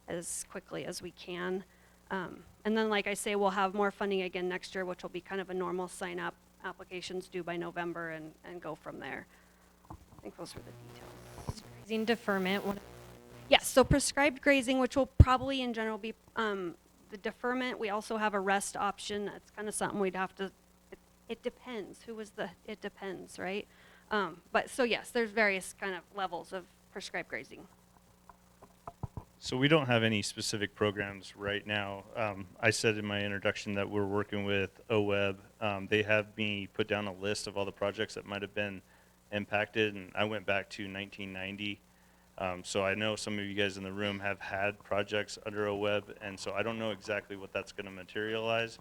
as quickly as we can. And then, like I say, we'll have more funding again next year, which will be kind of a normal sign-up. Applications due by November and go from there. I think those were the details. Grazing deferment. Yes, so prescribed grazing, which will probably in general be the deferment. We also have a rest option. It's kind of something we'd have to, it depends. It depends, right? But so yes, there's various kind of levels of prescribed grazing. So we don't have any specific programs right now. I said in my introduction that we're working with OWEB. They have me put down a list of all the projects that might have been impacted, and I went back to 1990. So I know some of you guys in the room have had projects under OWEB, and so I don't know exactly what that's going to materialize.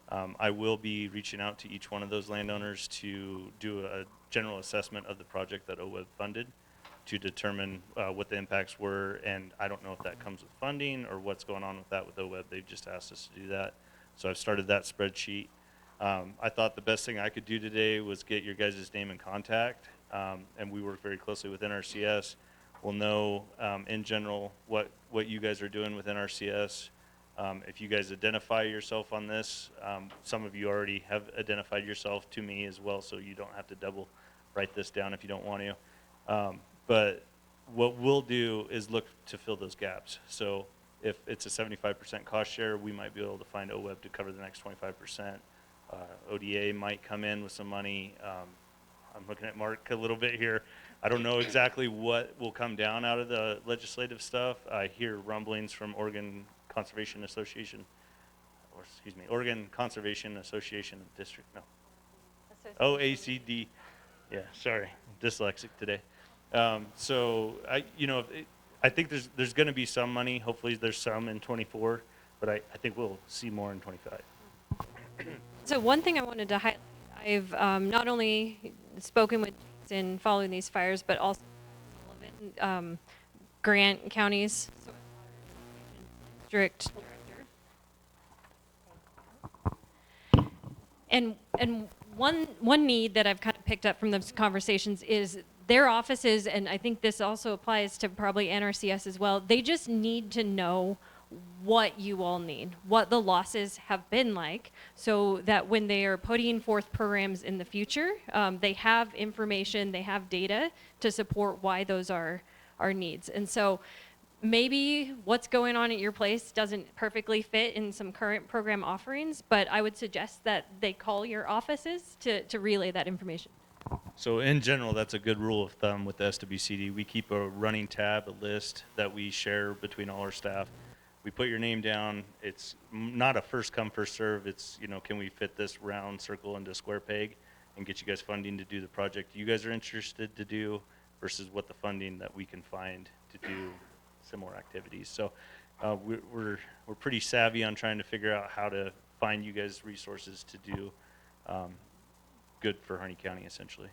I will be reaching out to each one of those landowners to do a general assessment of the project that OWEB funded to determine what the impacts were, and I don't know if that comes with funding or what's going on with that with OWEB. They've just asked us to do that. So I've started that spreadsheet. I thought the best thing I could do today was get your guys' name and contact, and we work very closely with NRCS. We'll know in general what you guys are doing with NRCS. If you guys identify yourself on this, some of you already have identified yourself to me as well, so you don't have to double write this down if you don't want to. But what we'll do is look to fill those gaps. So if it's a 75% cost share, we might be able to find OWEB to cover the next 25%. ODA might come in with some money. I'm looking at Mark a little bit here. I don't know exactly what will come down out of the legislative stuff. I hear rumblings from Oregon Conservation Association, or excuse me, Oregon Conservation Association District, no. OACD, yeah, sorry, dyslexic today. So I think there's going to be some money. Hopefully there's some in 24, but I think we'll see more in 25. So one thing I wanted to highlight, I've not only spoken with Jason following these fires, but also Grant County's district director. and one need that I've kind of picked up from those conversations is their offices, and I think this also applies to probably NRCS as well. They just need to know what you all need, what the losses have been like, so that when they are putting forth programs in the future, they have information, they have data to support why those are needs. And so maybe what's going on at your place doesn't perfectly fit in some current program offerings, but I would suggest that they call your offices to relay that information. So in general, that's a good rule of thumb with the SWCD. We keep a running tab, a list that we share between all our staff. We put your name down. It's not a first come, first serve. It's, you know, can we fit this round circle into a square peg and get you guys funding to do the project you guys are interested to do versus what the funding that we can find to do similar activities. So we're pretty savvy on trying to figure out how to find you guys resources to do good for Harney County, essentially.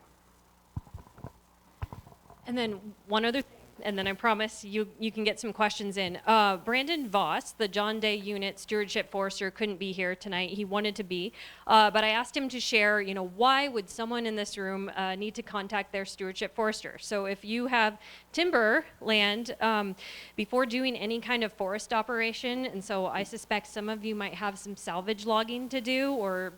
And then one other thing, and then I promise you can get some questions in. Brandon Voss, the John Day Unit Stewardship Forester, couldn't be here tonight. He wanted to be, but I asked him to share, you know, why would someone in this room need to contact their stewardship forester? So if you have timber land, before doing any kind of forest operation, and so I suspect some of you might have some salvage logging to do, or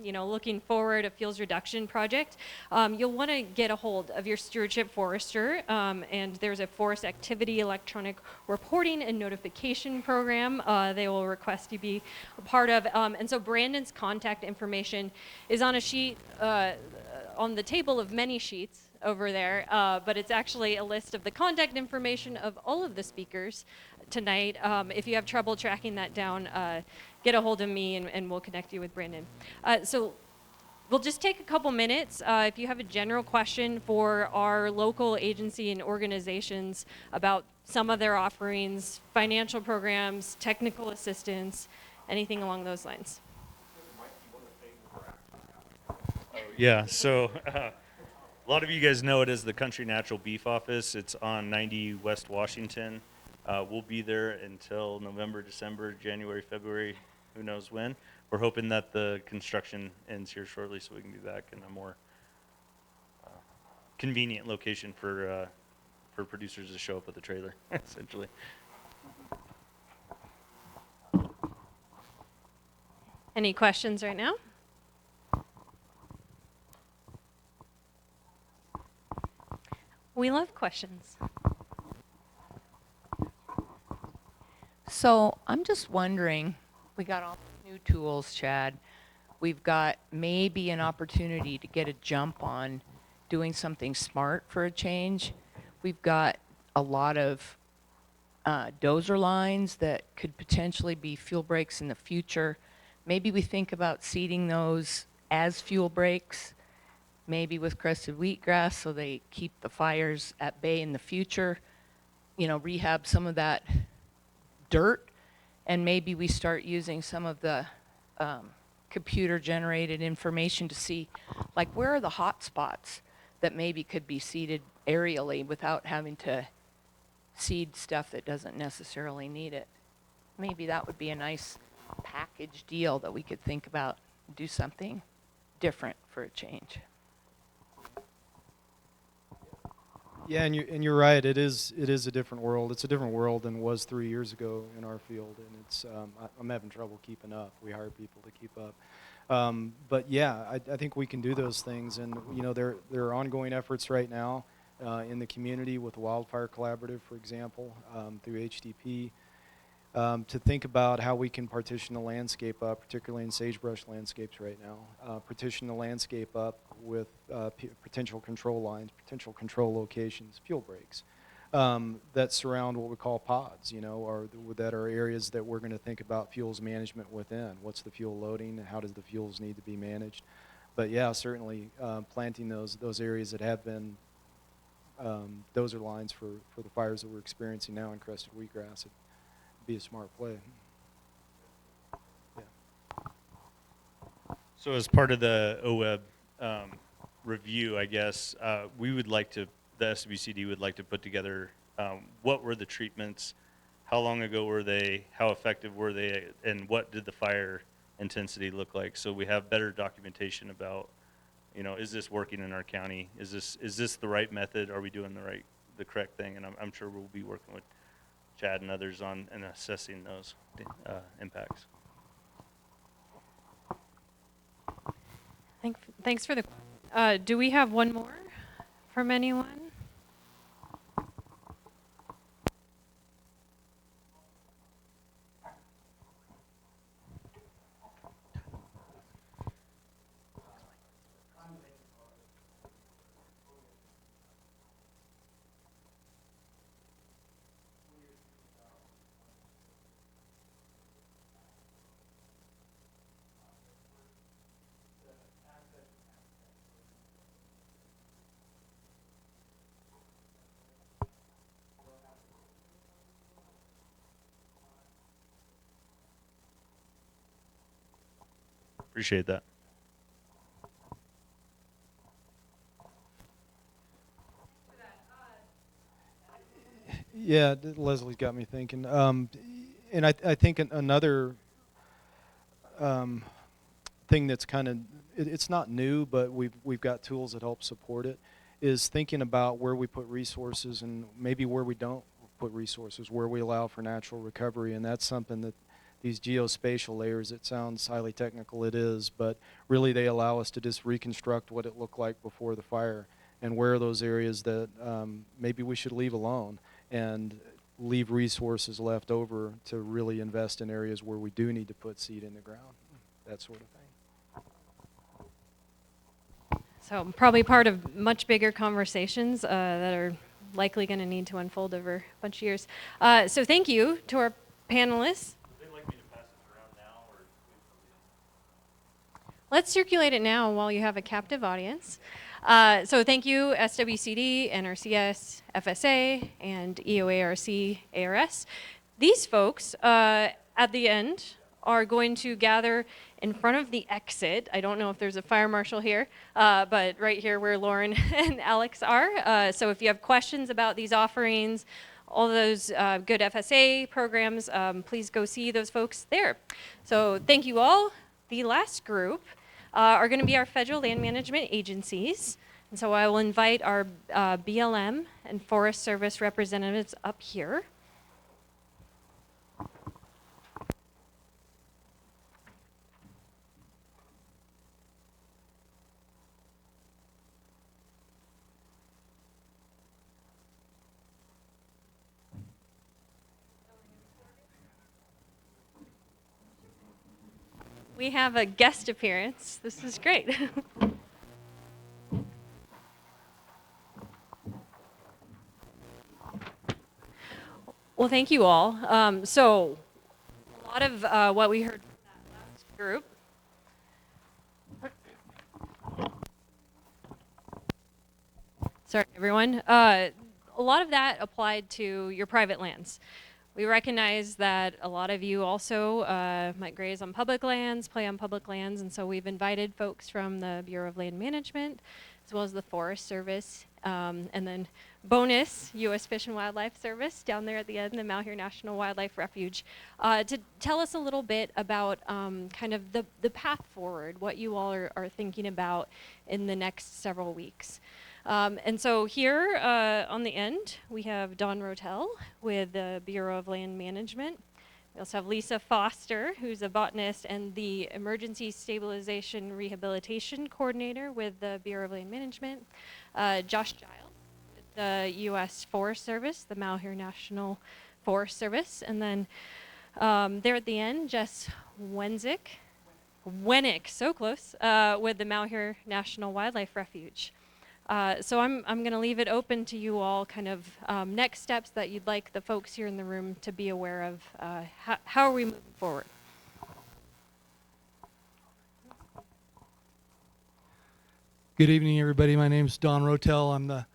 you know, looking forward a fuels reduction project, you'll want to get a hold of your stewardship forester, and there's a forest activity electronic reporting and notification program they will request you be a part of. And so Brandon's contact information is on a sheet on the table of many sheets over there, but it's actually a list of the contact information of all of the speakers tonight. If you have trouble tracking that down, get a hold of me and we'll connect you with Brandon. So we'll just take a couple minutes. If you have a general question for our local agency and organizations about some of their offerings, financial programs, technical assistance, anything along those lines. Yeah, so a lot of you guys know it as the Country Natural Beef Office. It's on 90 West Washington. We'll be there until November, December, January, February, who knows when. We're hoping that the construction ends here shortly so we can be back in a more convenient location for producers to show up with a trailer, essentially. Any questions right now? We love questions. So I'm just wondering, we got all new tools, Chad. We've got maybe an opportunity to get a jump on doing something smart for a change. We've got a lot of dozer lines that could potentially be fuel breaks in the future. Maybe we think about seeding those as fuel breaks, maybe with crested wheatgrass so they keep the fires at bay in the future. You know, rehab some of that dirt, and maybe we start using some of the computer-generated information to see, like, where are the hot spots that maybe could be seeded aerially without having to seed stuff that doesn't necessarily need it. Maybe that would be a nice package deal that we could think about, do something different for a change. Yeah, and you're right. It is a different world. It's a different world than it was 3 years ago in our field, and it's I'm having trouble keeping up. We hire people to keep up, but yeah, I think we can do those things, and you know there are ongoing efforts right now in the community with the Wildfire Collaborative, for example, through HDP. To think about how we can partition the landscape up, particularly in sagebrush landscapes right now. Partition the landscape up with potential control lines, potential control locations, fuel breaks that surround what we call pods, you know, or that are areas that we're going to think about fuels management within. What's the fuel loading and how does the fuels need to be managed? But yeah, certainly planting those areas that have been dozer lines for the fires that we're experiencing now in crested wheatgrass. Be a smart play. Yeah. So as part of the OWEB review, I guess, we would like to, the SWCD would like to put together what were the treatments, how long ago were they, how effective were they, and what did the fire intensity look like? So we have better documentation about, is this working in our county? Is this the right method? Are we doing the correct thing? And I'm sure we'll be working with Chad and others on and assessing those impacts. Thanks for the. Do we have one more from anyone? Appreciate that. Yeah, Leslie's got me thinking. And I think another thing that's kind of, it's not new, but we've got tools that help support it, is thinking about where we put resources and maybe where we don't put resources, where we allow for natural recovery. And that's something that these geospatial layers, it sounds highly technical, it is, but really they allow us to just reconstruct what it looked like before the fire, and where are those areas that maybe we should leave alone, and leave resources left over to really invest in areas where we do need to put seed in the ground, that sort of thing. So probably part of much bigger conversations that are likely going to need to unfold over a bunch of years. So thank you to our panelists. Would they like me to pass this around now, or Let's circulate it now while you have a captive audience. So thank you, SWCD, NRCS, FSA, and EOARC, ARS. These folks, at the end, are going to gather in front of the exit. I don't know if there's a fire marshal here, but right here where Lauren and Alex are. So if you have questions about these offerings, all those good FSA programs, please go see those folks there. So thank you all. The last group are going to be our federal land management agencies. And so I will invite our BLM and Forest Service representatives up here. We have a guest appearance. This is great. Well, thank you all. So a lot of what we heard from that last group sorry, everyone. A lot of that applied to your private lands. We recognize that a lot of you also might graze on public lands, play on public lands, and so we've invited folks from the Bureau of Land Management, as well as the Forest Service, and then bonus, U.S. Fish and Wildlife Service down there at the end, the Malheur National Wildlife Refuge, to tell us a little bit about kind of the path forward, what you all are thinking about in the next several weeks. And so here on the end, we have Don Rotel with the Bureau of Land Management. We also have Lisa Foster, who's a botanist and the Emergency Stabilization Rehabilitation Coordinator with the Bureau of Land Management. Josh Giles, with the U.S. Forest Service, the Malheur National Forest Service. And then there at the end, Jess Wennick, so close, with the Malheur National Wildlife Refuge. So I'm going to leave it open to you all, kind of next steps that you'd like the folks here in the room to be aware of. How are we moving forward? Good evening, everybody. My name is Don Rotel. I'm the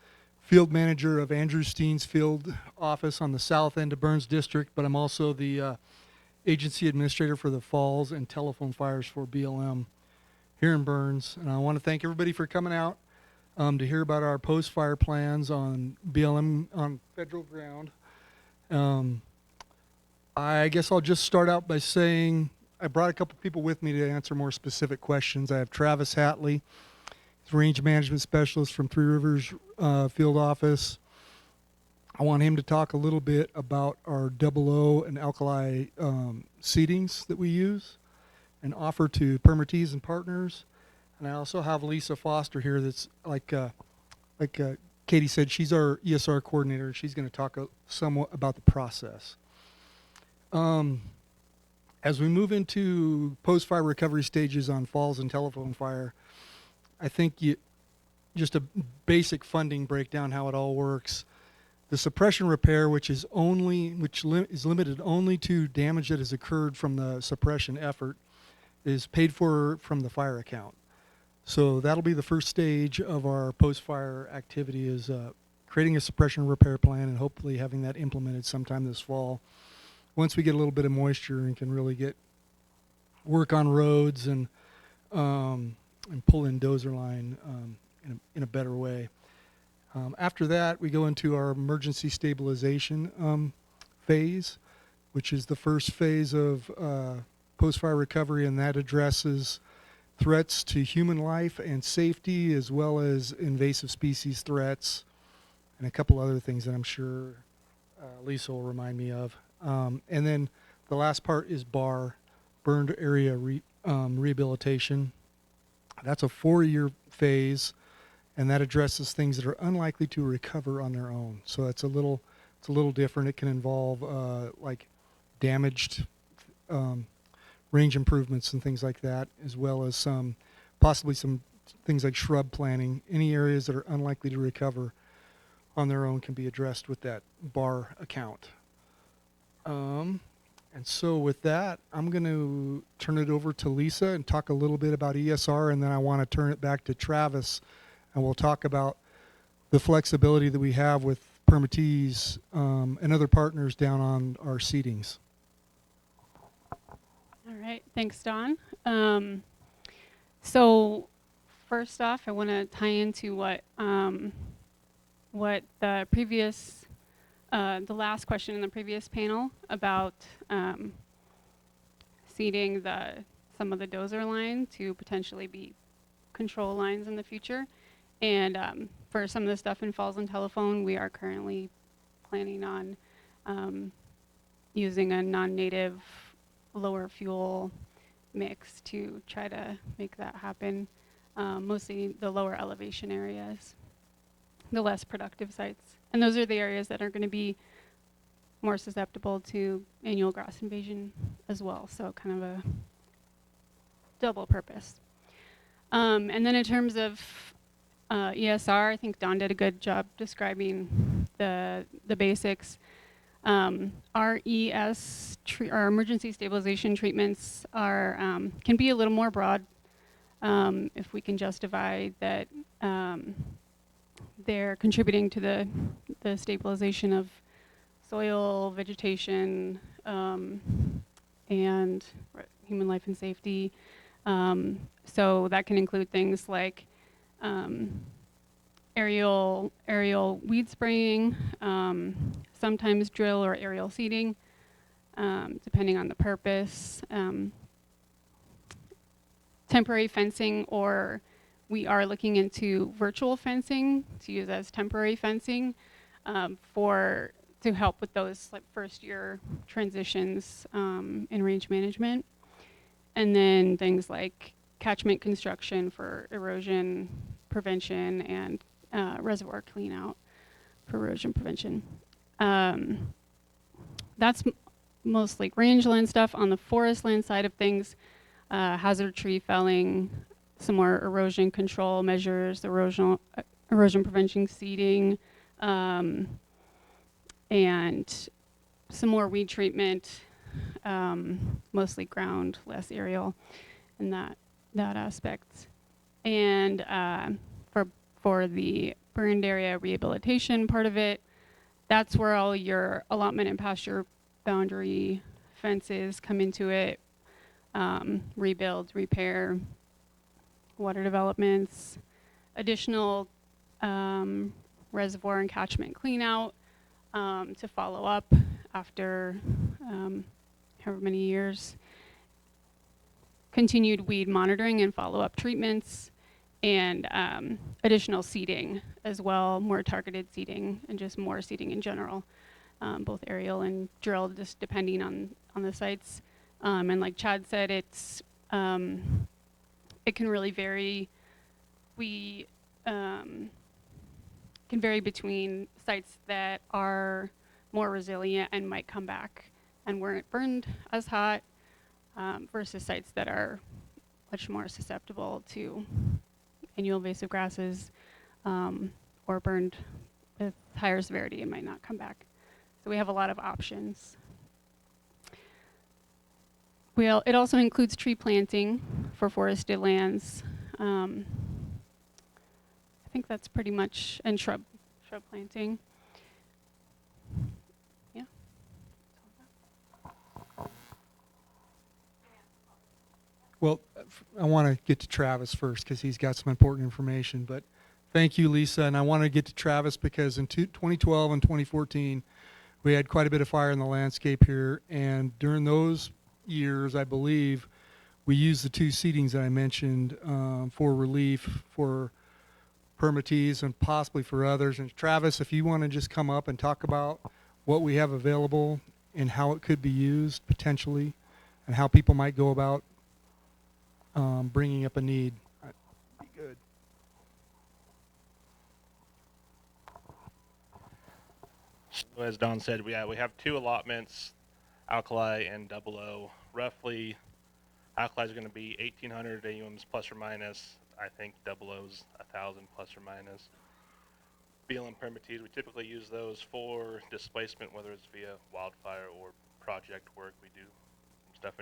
field manager of Andrew Steen's field office on the south end of Burns District, but I'm also the agency administrator for the falls and telephone fires for BLM here in Burns. And I want to thank everybody for coming out to hear about our post-fire plans on BLM on federal ground. I guess I'll just start out by saying I brought a couple people with me to answer more specific questions. I have Travis Hatley, he's range management specialist from Three Rivers Field Office. I want him to talk a little bit about our double O and alkali seedings that we use and offer to permittees and partners. And I also have Lisa Foster here that's like Katie said, she's our ESR coordinator, and she's going to talk somewhat about the process. As we move into post-fire recovery stages on falls and telephone fire, I think just a basic funding breakdown how it all works. The suppression repair, which is limited only to damage that has occurred from the suppression effort, is paid for from the fire account. So that'll be the first stage of our post-fire activity, is creating a suppression repair plan and hopefully having that implemented sometime this fall. Once we get a little bit of moisture and can really get work on roads and pull in dozer line in a better way. After that, we go into our emergency stabilization phase, which is the first phase of post-fire recovery, and that addresses threats to human life and safety, as well as invasive species threats, and a couple other things that I'm sure Lisa will remind me of. And then the last part is BAR, burned area rehabilitation. That's a 4-year phase, and that addresses things that are unlikely to recover on their own. So it's a little different. It can involve like damaged range improvements and things like that, as well as possibly some things like shrub planting. Any areas that are unlikely to recover on their own can be addressed with that BAR account. And so with that, I'm going to turn it over to Lisa and talk a little bit about ESR, and then I want to turn it back to Travis, and we'll talk about the flexibility that we have with permittees and other partners down on our seedings. All right, thanks, Don. So first off, I want to tie into what the previous, the last question in the previous panel about seeding some of the dozer line to potentially be control lines in the future. And for some of the stuff in Falls and Telephone, we are currently planning on using a non-native lower fuel mix to try to make that happen, mostly the lower elevation areas, the less productive sites. And those are the areas that are going to be more susceptible to annual grass invasion as well, so kind of a double purpose. And then in terms of ESR, I think Don did a good job describing the basics. Our our emergency stabilization treatments can be a little more broad if we can justify that they're contributing to the stabilization of soil, vegetation, and human life and safety. So that can include things like aerial weed spraying, sometimes drill or aerial seeding, depending on the purpose. Temporary fencing, or we are looking into virtual fencing to use as temporary fencing to help with those like first year transitions in range management. And then things like catchment construction for erosion prevention and reservoir clean out for erosion prevention. That's mostly rangeland stuff. On the forest land side of things, hazard tree felling, some more erosion control measures, erosion prevention seeding, and some more weed treatment, mostly ground, less aerial in that aspect. And for the burned area rehabilitation part of it, that's where all your allotment and pasture boundary fences come into it, rebuild, repair, water developments, additional reservoir and catchment clean out to follow up after however many years. continued weed monitoring and follow-up treatments, and additional seeding as well, more targeted seeding, and just more seeding in general, both aerial and drilled, just depending on the sites. And like Chad said, it can really vary. We can vary between sites that are more resilient and might come back and weren't burned as hot, versus sites that are much more susceptible to annual invasive grasses, or burned with higher severity and might not come back. So we have a lot of options. It also includes tree planting for forested lands. I think that's pretty much, and shrub planting. Yeah. Well, I want to get to Travis first because he's got some important information. But thank you, Lisa. And I want to get to Travis because in 2012 and 2014, we had quite a bit of fire in the landscape here. And during those years, I believe, we used the 2 seedings that I mentioned for relief for permittees and possibly for others. And Travis, if you want to just come up and talk about what we have available and how it could be used potentially and how people might go about bringing up a need. Be good. So as Don said, we have 2 allotments, alkali and 00. Roughly, alkali is going to be 1,800 AUMs plus or minus. I think 00's 1,000 plus or minus. BLM permittees, we typically use those for displacement, whether it's via wildfire or project work. We do stuff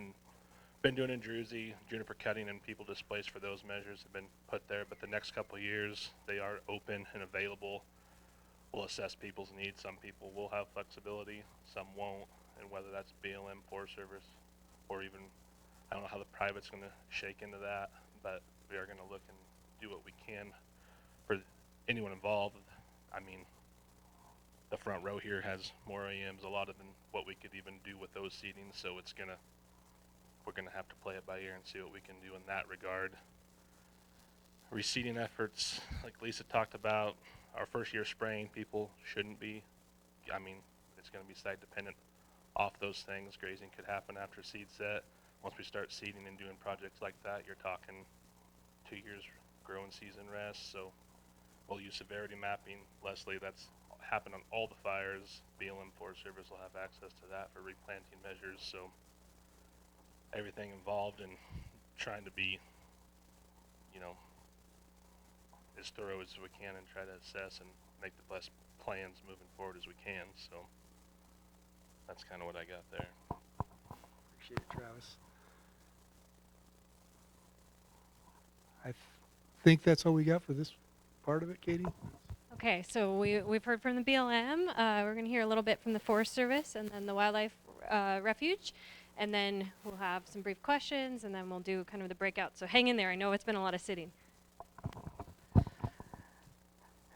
been doing in Druzy, juniper cutting, and people displaced for those measures have been put there. But the next couple of years, they are open and available. We'll assess people's needs. Some people will have flexibility, some won't, and whether that's BLM, Forest Service, or even, I don't know how the private's going to shake into that, but we are going to look and do what we can for anyone involved. I mean, the front row here has more AMs, a lot of than what we could even do with those seedings, so we're going to have to play it by ear and see what we can do in that regard. Reseeding efforts, like Lisa talked about, our first year spraying, people shouldn't be. I mean, it's going to be site dependent off those things. Grazing could happen after seed set. Once we start seeding and doing projects like that, you're talking 2 years growing season rest. So we'll use severity mapping. Leslie, that's happened on all the fires. BLM Forest Service will have access to that for replanting measures. So everything involved in trying to be, as thorough as we can and try to assess and make the best plans moving forward as we can. So that's kind of what I got there. Appreciate it, Travis. I think that's all we got for this part of it, Katie. Okay, so we've heard from the BLM. We're going to hear a little bit from the Forest Service and then the Wildlife Refuge. And then we'll have some brief questions, and then we'll do kind of the breakout. So hang in there. I know it's been a lot of sitting.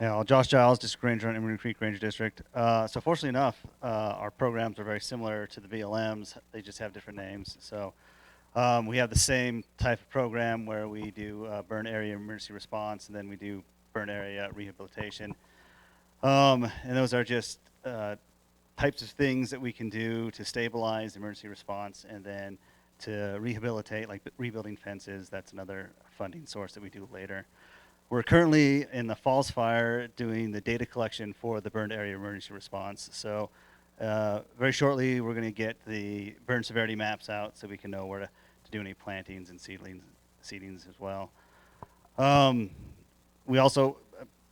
Yeah, well, Josh Giles, District Ranger on Emerald Creek Ranger District. So fortunately enough, our programs are very similar to the BLMs. They just have different names. So we have the same type of program where we do burn area emergency response, and then we do burn area rehabilitation. And those are just types of things that we can do to stabilize emergency response, and then to rehabilitate, like rebuilding fences. That's another funding source that we do later. We're currently in the Falls Fire doing the data collection for the burned area emergency response. So very shortly we're going to get the burn severity maps out so we can know where to do any plantings and seedings as well. We also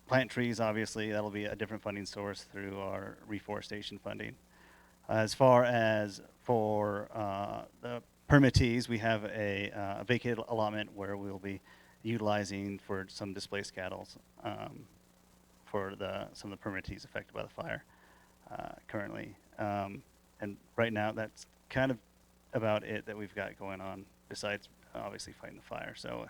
plant trees, obviously. That'll be a different funding source through our reforestation funding. As far as for the permittees, we have a vacated allotment where we'll be utilizing for some displaced cattle for some of the permittees affected by the fire currently. And right now, that's kind of about it that we've got going on, besides obviously fighting the fire. So.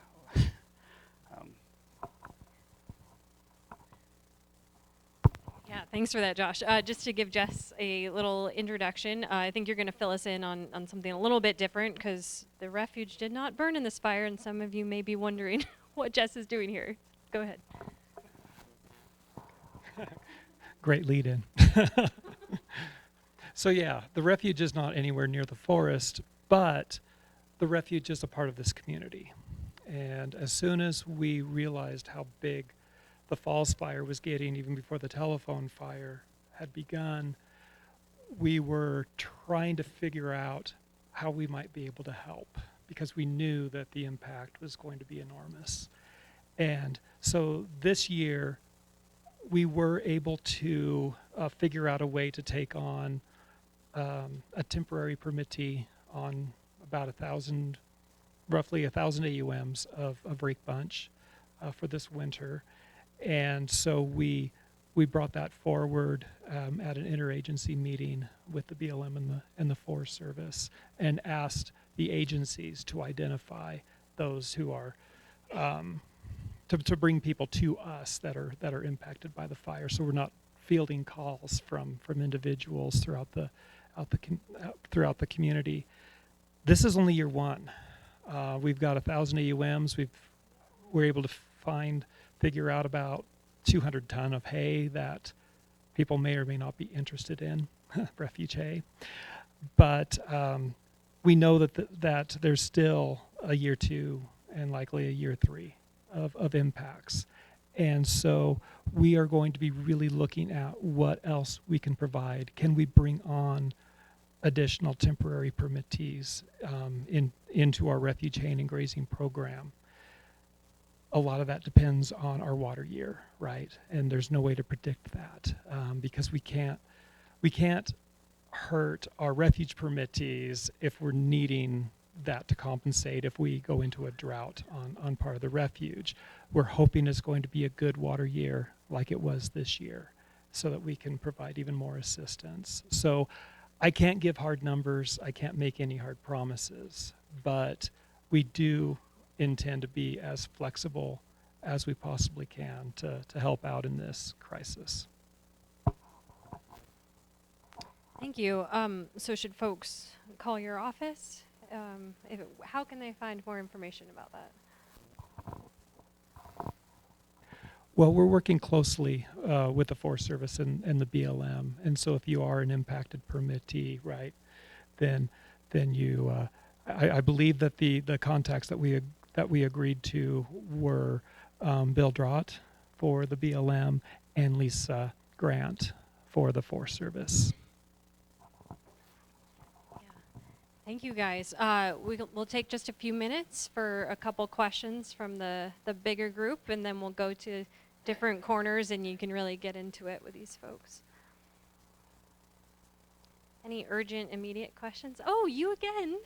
Yeah, thanks for that, Josh. Just to give Jess a little introduction, I think you're going to fill us in on something a little bit different because the refuge did not burn in this fire, and some of you may be wondering what Jess is doing here. Go ahead. Great lead in. So yeah, the refuge is not anywhere near the forest, but the refuge is a part of this community. And as soon as we realized how big the Falls fire was getting, even before the telephone fire had begun, we were trying to figure out how we might be able to help because we knew that the impact was going to be enormous. And so this year, we were able to figure out a way to take on a temporary permittee on about roughly 1,000 AUMs of rake bunch for this winter. And so we brought that forward at an interagency meeting with the BLM and the Forest Service and asked the agencies to identify those who are to bring people to us that are impacted by the fire. So we're not fielding calls from individuals throughout the community. This is only year one. We've got 1,000 AUMs. We're able to figure out about 200 ton of hay that people may or may not be interested in, refuge hay. But we know that there's still a year 2 and likely a year 3 of impacts. And so we are going to be really looking at what else we can provide. Can we bring on additional temporary permittees into our refuge haying and grazing program? A lot of that depends on our water year, right? And there's no way to predict that because we can't hurt our refuge permittees if we're needing that to compensate if we go into a drought on part of the refuge. We're hoping it's going to be a good water year like it was this year so that we can provide even more assistance. So I can't give hard numbers. I can't make any hard promises, but we do intend to be as flexible as we possibly can to help out in this crisis. Thank you. So should folks call your office? How can they find more information about that? Well, we're working closely with the Forest Service and the BLM, and so if you are an impacted permittee, right, then you, I believe that the contacts that we agreed to were Bill Drott for the BLM and Lisa Grant for the Forest Service. Thank you, guys. We'll take just a few minutes for a couple questions from the bigger group, and then we'll go to different corners, and you can really get into it with these folks. Any urgent, immediate questions? Oh, you again.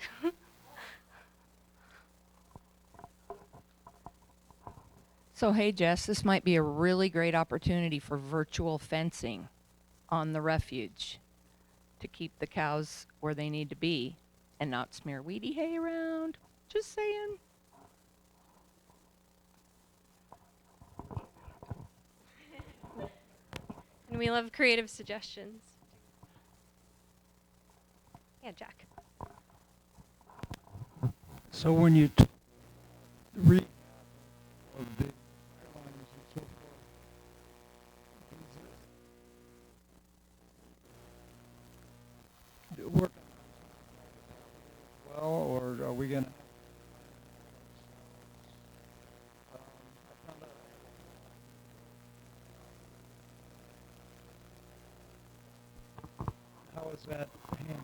So, hey, Jess, this might be a really great opportunity for virtual fencing on the refuge to keep the cows where they need to be and not smear weedy hay around. Just saying. And we love creative suggestions. Yeah, Jack. So when you read of the airlines and so forth, work well, or are we going to? How is that handled?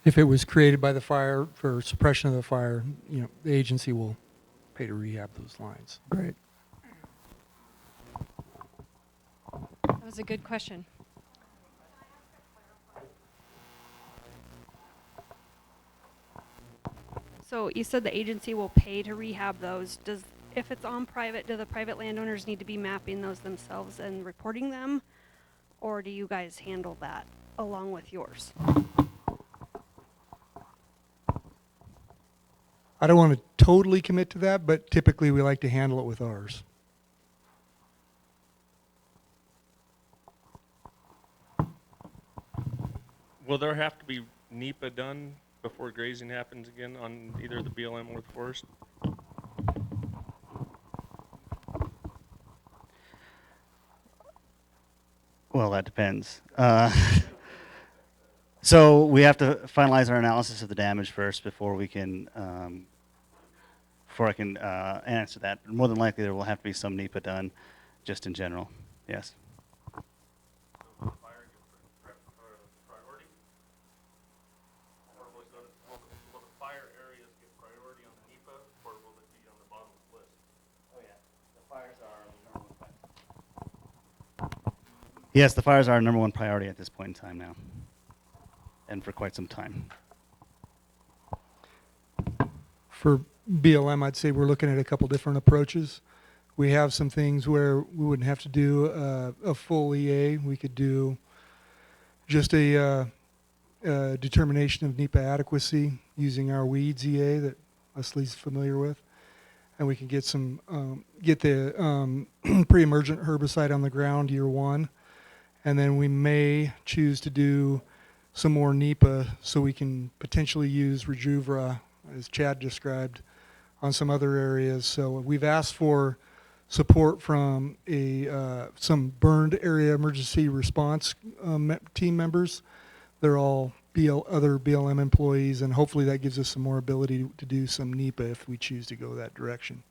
If it was created by the fire for suppression of the fire, the agency will pay to rehab those lines. Great. That was a good question. So you said the agency will pay to rehab those. If it's on private, do the private landowners need to be mapping those themselves and reporting them? Or do you guys handle that along with yours? I don't want to totally commit to that, but typically we like to handle it with ours. Will there have to be NEPA done before grazing happens again on either the BLM or the forest? Well, that depends. So we have to finalize our analysis of the damage first before we can, before I can answer that. But more than likely, there will have to be some NEPA done, just in general. Yes. Yes, the fires are our number one priority at this point in time now, and for quite some time. For BLM, I'd say we're looking at a couple different approaches. We have some things where we wouldn't have to do a full EA. We could do just a determination of NEPA adequacy using our weeds EA that Leslie's familiar with, and we can get some get the pre-emergent herbicide on the ground year one, and then we may choose to do some more NEPA so we can potentially use Rejuvra, as Chad described, on some other areas. So we've asked for support from some burned area emergency response team members. They're all other BLM employees, and hopefully that gives us some more ability to do some NEPA if we choose to go that direction.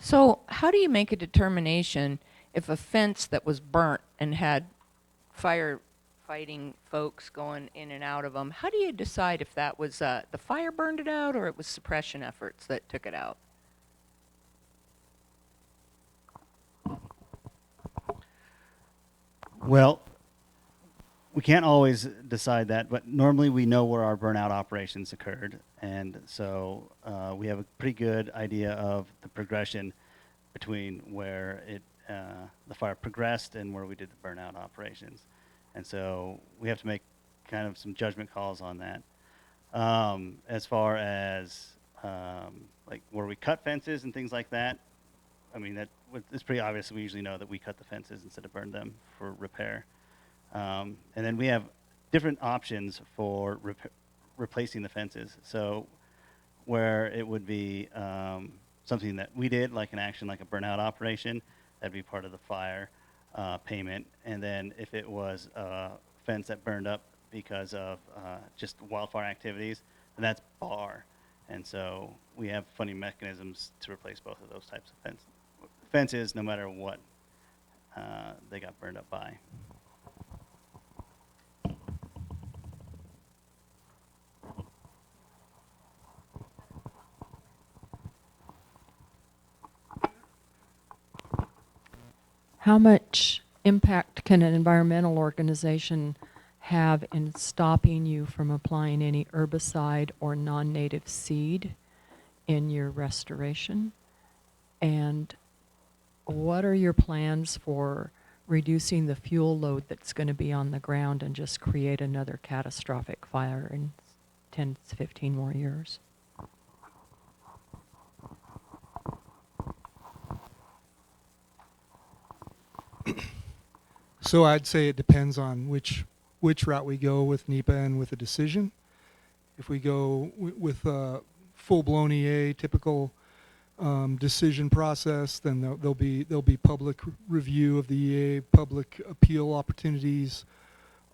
So how do you make a determination if a fence that was burnt and had firefighting folks going in and out of them, how do you decide if that was the fire burned it out or it was suppression efforts that took it out? Well, we can't always decide that, but normally we know where our burnout operations occurred, and so we have a pretty good idea of the progression between where the fire progressed and where we did the burnout operations, and so we have to make kind of some judgment calls on that. As far as like where we cut fences and things like that, I mean it's pretty obvious. We usually know that we cut the fences instead of burn them for repair. And then we have different options for replacing the fences. So where it would be something that we did, like an action like a burnout operation, that'd be part of the fire payment. And then if it was a fence that burned up because of just wildfire activities, then that's bar. And so we have funding mechanisms to replace both of those types of fences, no matter what they got burned up by. How much impact can an environmental organization have in stopping you from applying any herbicide or non-native seed in your restoration? And what are your plans for reducing the fuel load that's going to be on the ground and just create another catastrophic fire in 10 to 15 more years? So I'd say it depends on which route we go with NEPA and with a decision. If we go with a full-blown EA, typical decision process, then there'll be public review of the EA, public appeal opportunities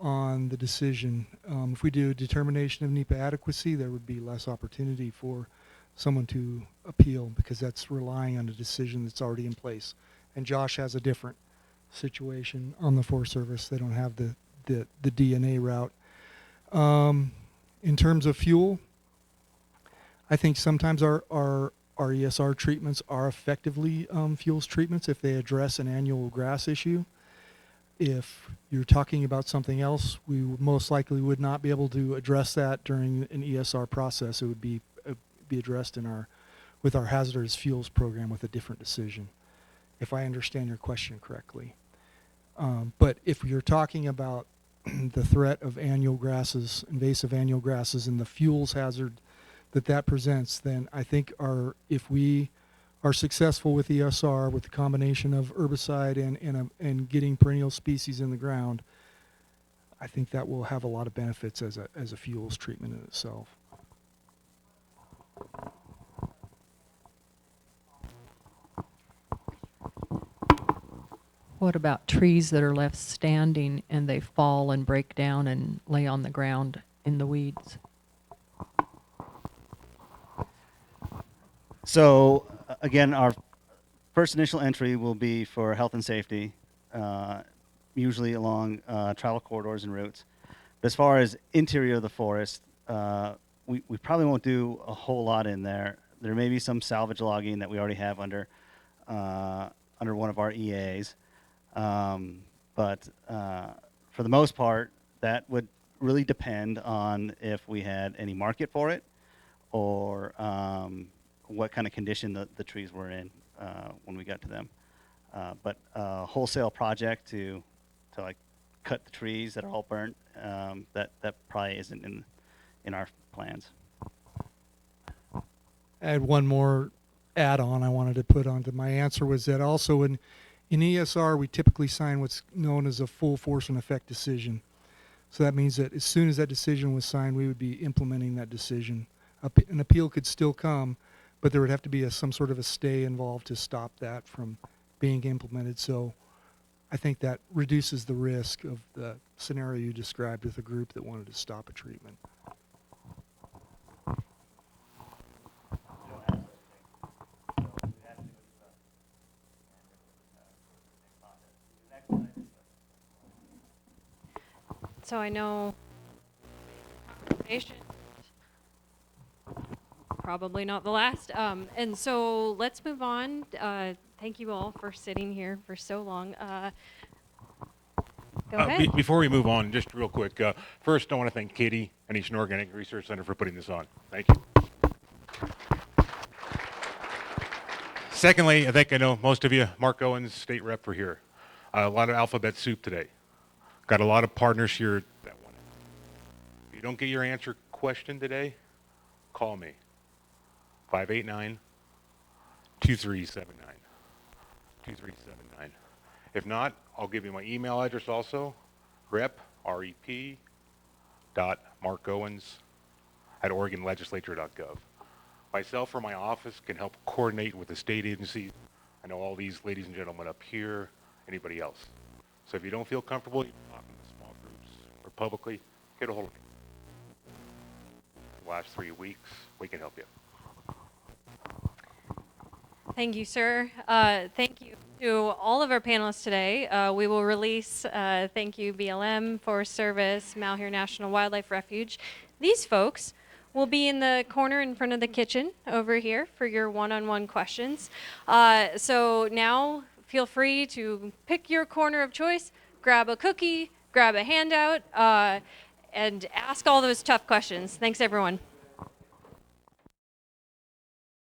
on the decision. If we do a determination of NEPA adequacy, there would be less opportunity for someone to appeal because that's relying on a decision that's already in place. And Josh has a different situation on the Forest Service. They don't have the DNA route. In terms of fuel, I think sometimes our ESR treatments are effectively fuels treatments if they address an annual grass issue. If you're talking about something else, we most likely would not be able to address that during an ESR process. It would be addressed with our hazardous fuels program with a different decision, if I understand your question correctly. But if you're talking about the threat of annual grasses, invasive annual grasses, and the fuels hazard that presents, then I think if we are successful with ESR, with the combination of herbicide and getting perennial species in the ground, I think that will have a lot of benefits as a fuels treatment in itself. What about trees that are left standing and they fall and break down and lay on the ground in the weeds? So again, our first initial entry will be for health and safety, usually along travel corridors and routes. But as far as interior of the forest, we probably won't do a whole lot in there. There may be some salvage logging that we already have under one of our EAs. But for the most part, that would really depend on if we had any market for it or what kind of condition the trees were in when we got to them. But a wholesale project to like cut the trees that are all burnt, that probably isn't in our plans. I had one more add-on I wanted to put onto my answer was that also in ESR we typically sign what's known as a full force and effect decision. So that means that as soon as that decision was signed, we would be implementing that decision. An appeal could still come, but there would have to be some sort of a stay involved to stop that from being implemented. So I think that reduces the risk of the scenario you described with a group that wanted to stop a treatment. So I know conversation, probably not the last. And so let's move on. Thank you all for sitting here for so long. Go ahead. Before we move on, just real quick, first I want to thank Katie and Eastern Organic Research Center for putting this on. Thank you. Secondly, I think I know most of you, Mark Owens, state rep, for here. A lot of alphabet soup today. Got a lot of partners here that want it. If you don't get your answer question today, call me. 589-2379. 2379. If not, I'll give you my email address also, rep, markowens@oregonlegislature.gov. Myself or my office can help coordinate with the state agencies. I know all these ladies and gentlemen up here, anybody else. So if you don't feel comfortable talking to small groups or publicly, get a hold of me. The last 3 weeks, we can help you. Thank you, sir. Thank you to all of our panelists today. We will release thank you BLM, Forest Service, Malheur National Wildlife Refuge. These folks will be in the corner in front of the kitchen over here for your one-on-one questions. So now feel free to pick your corner of choice, grab a cookie, grab a handout, and ask all those tough questions. Thanks, everyone.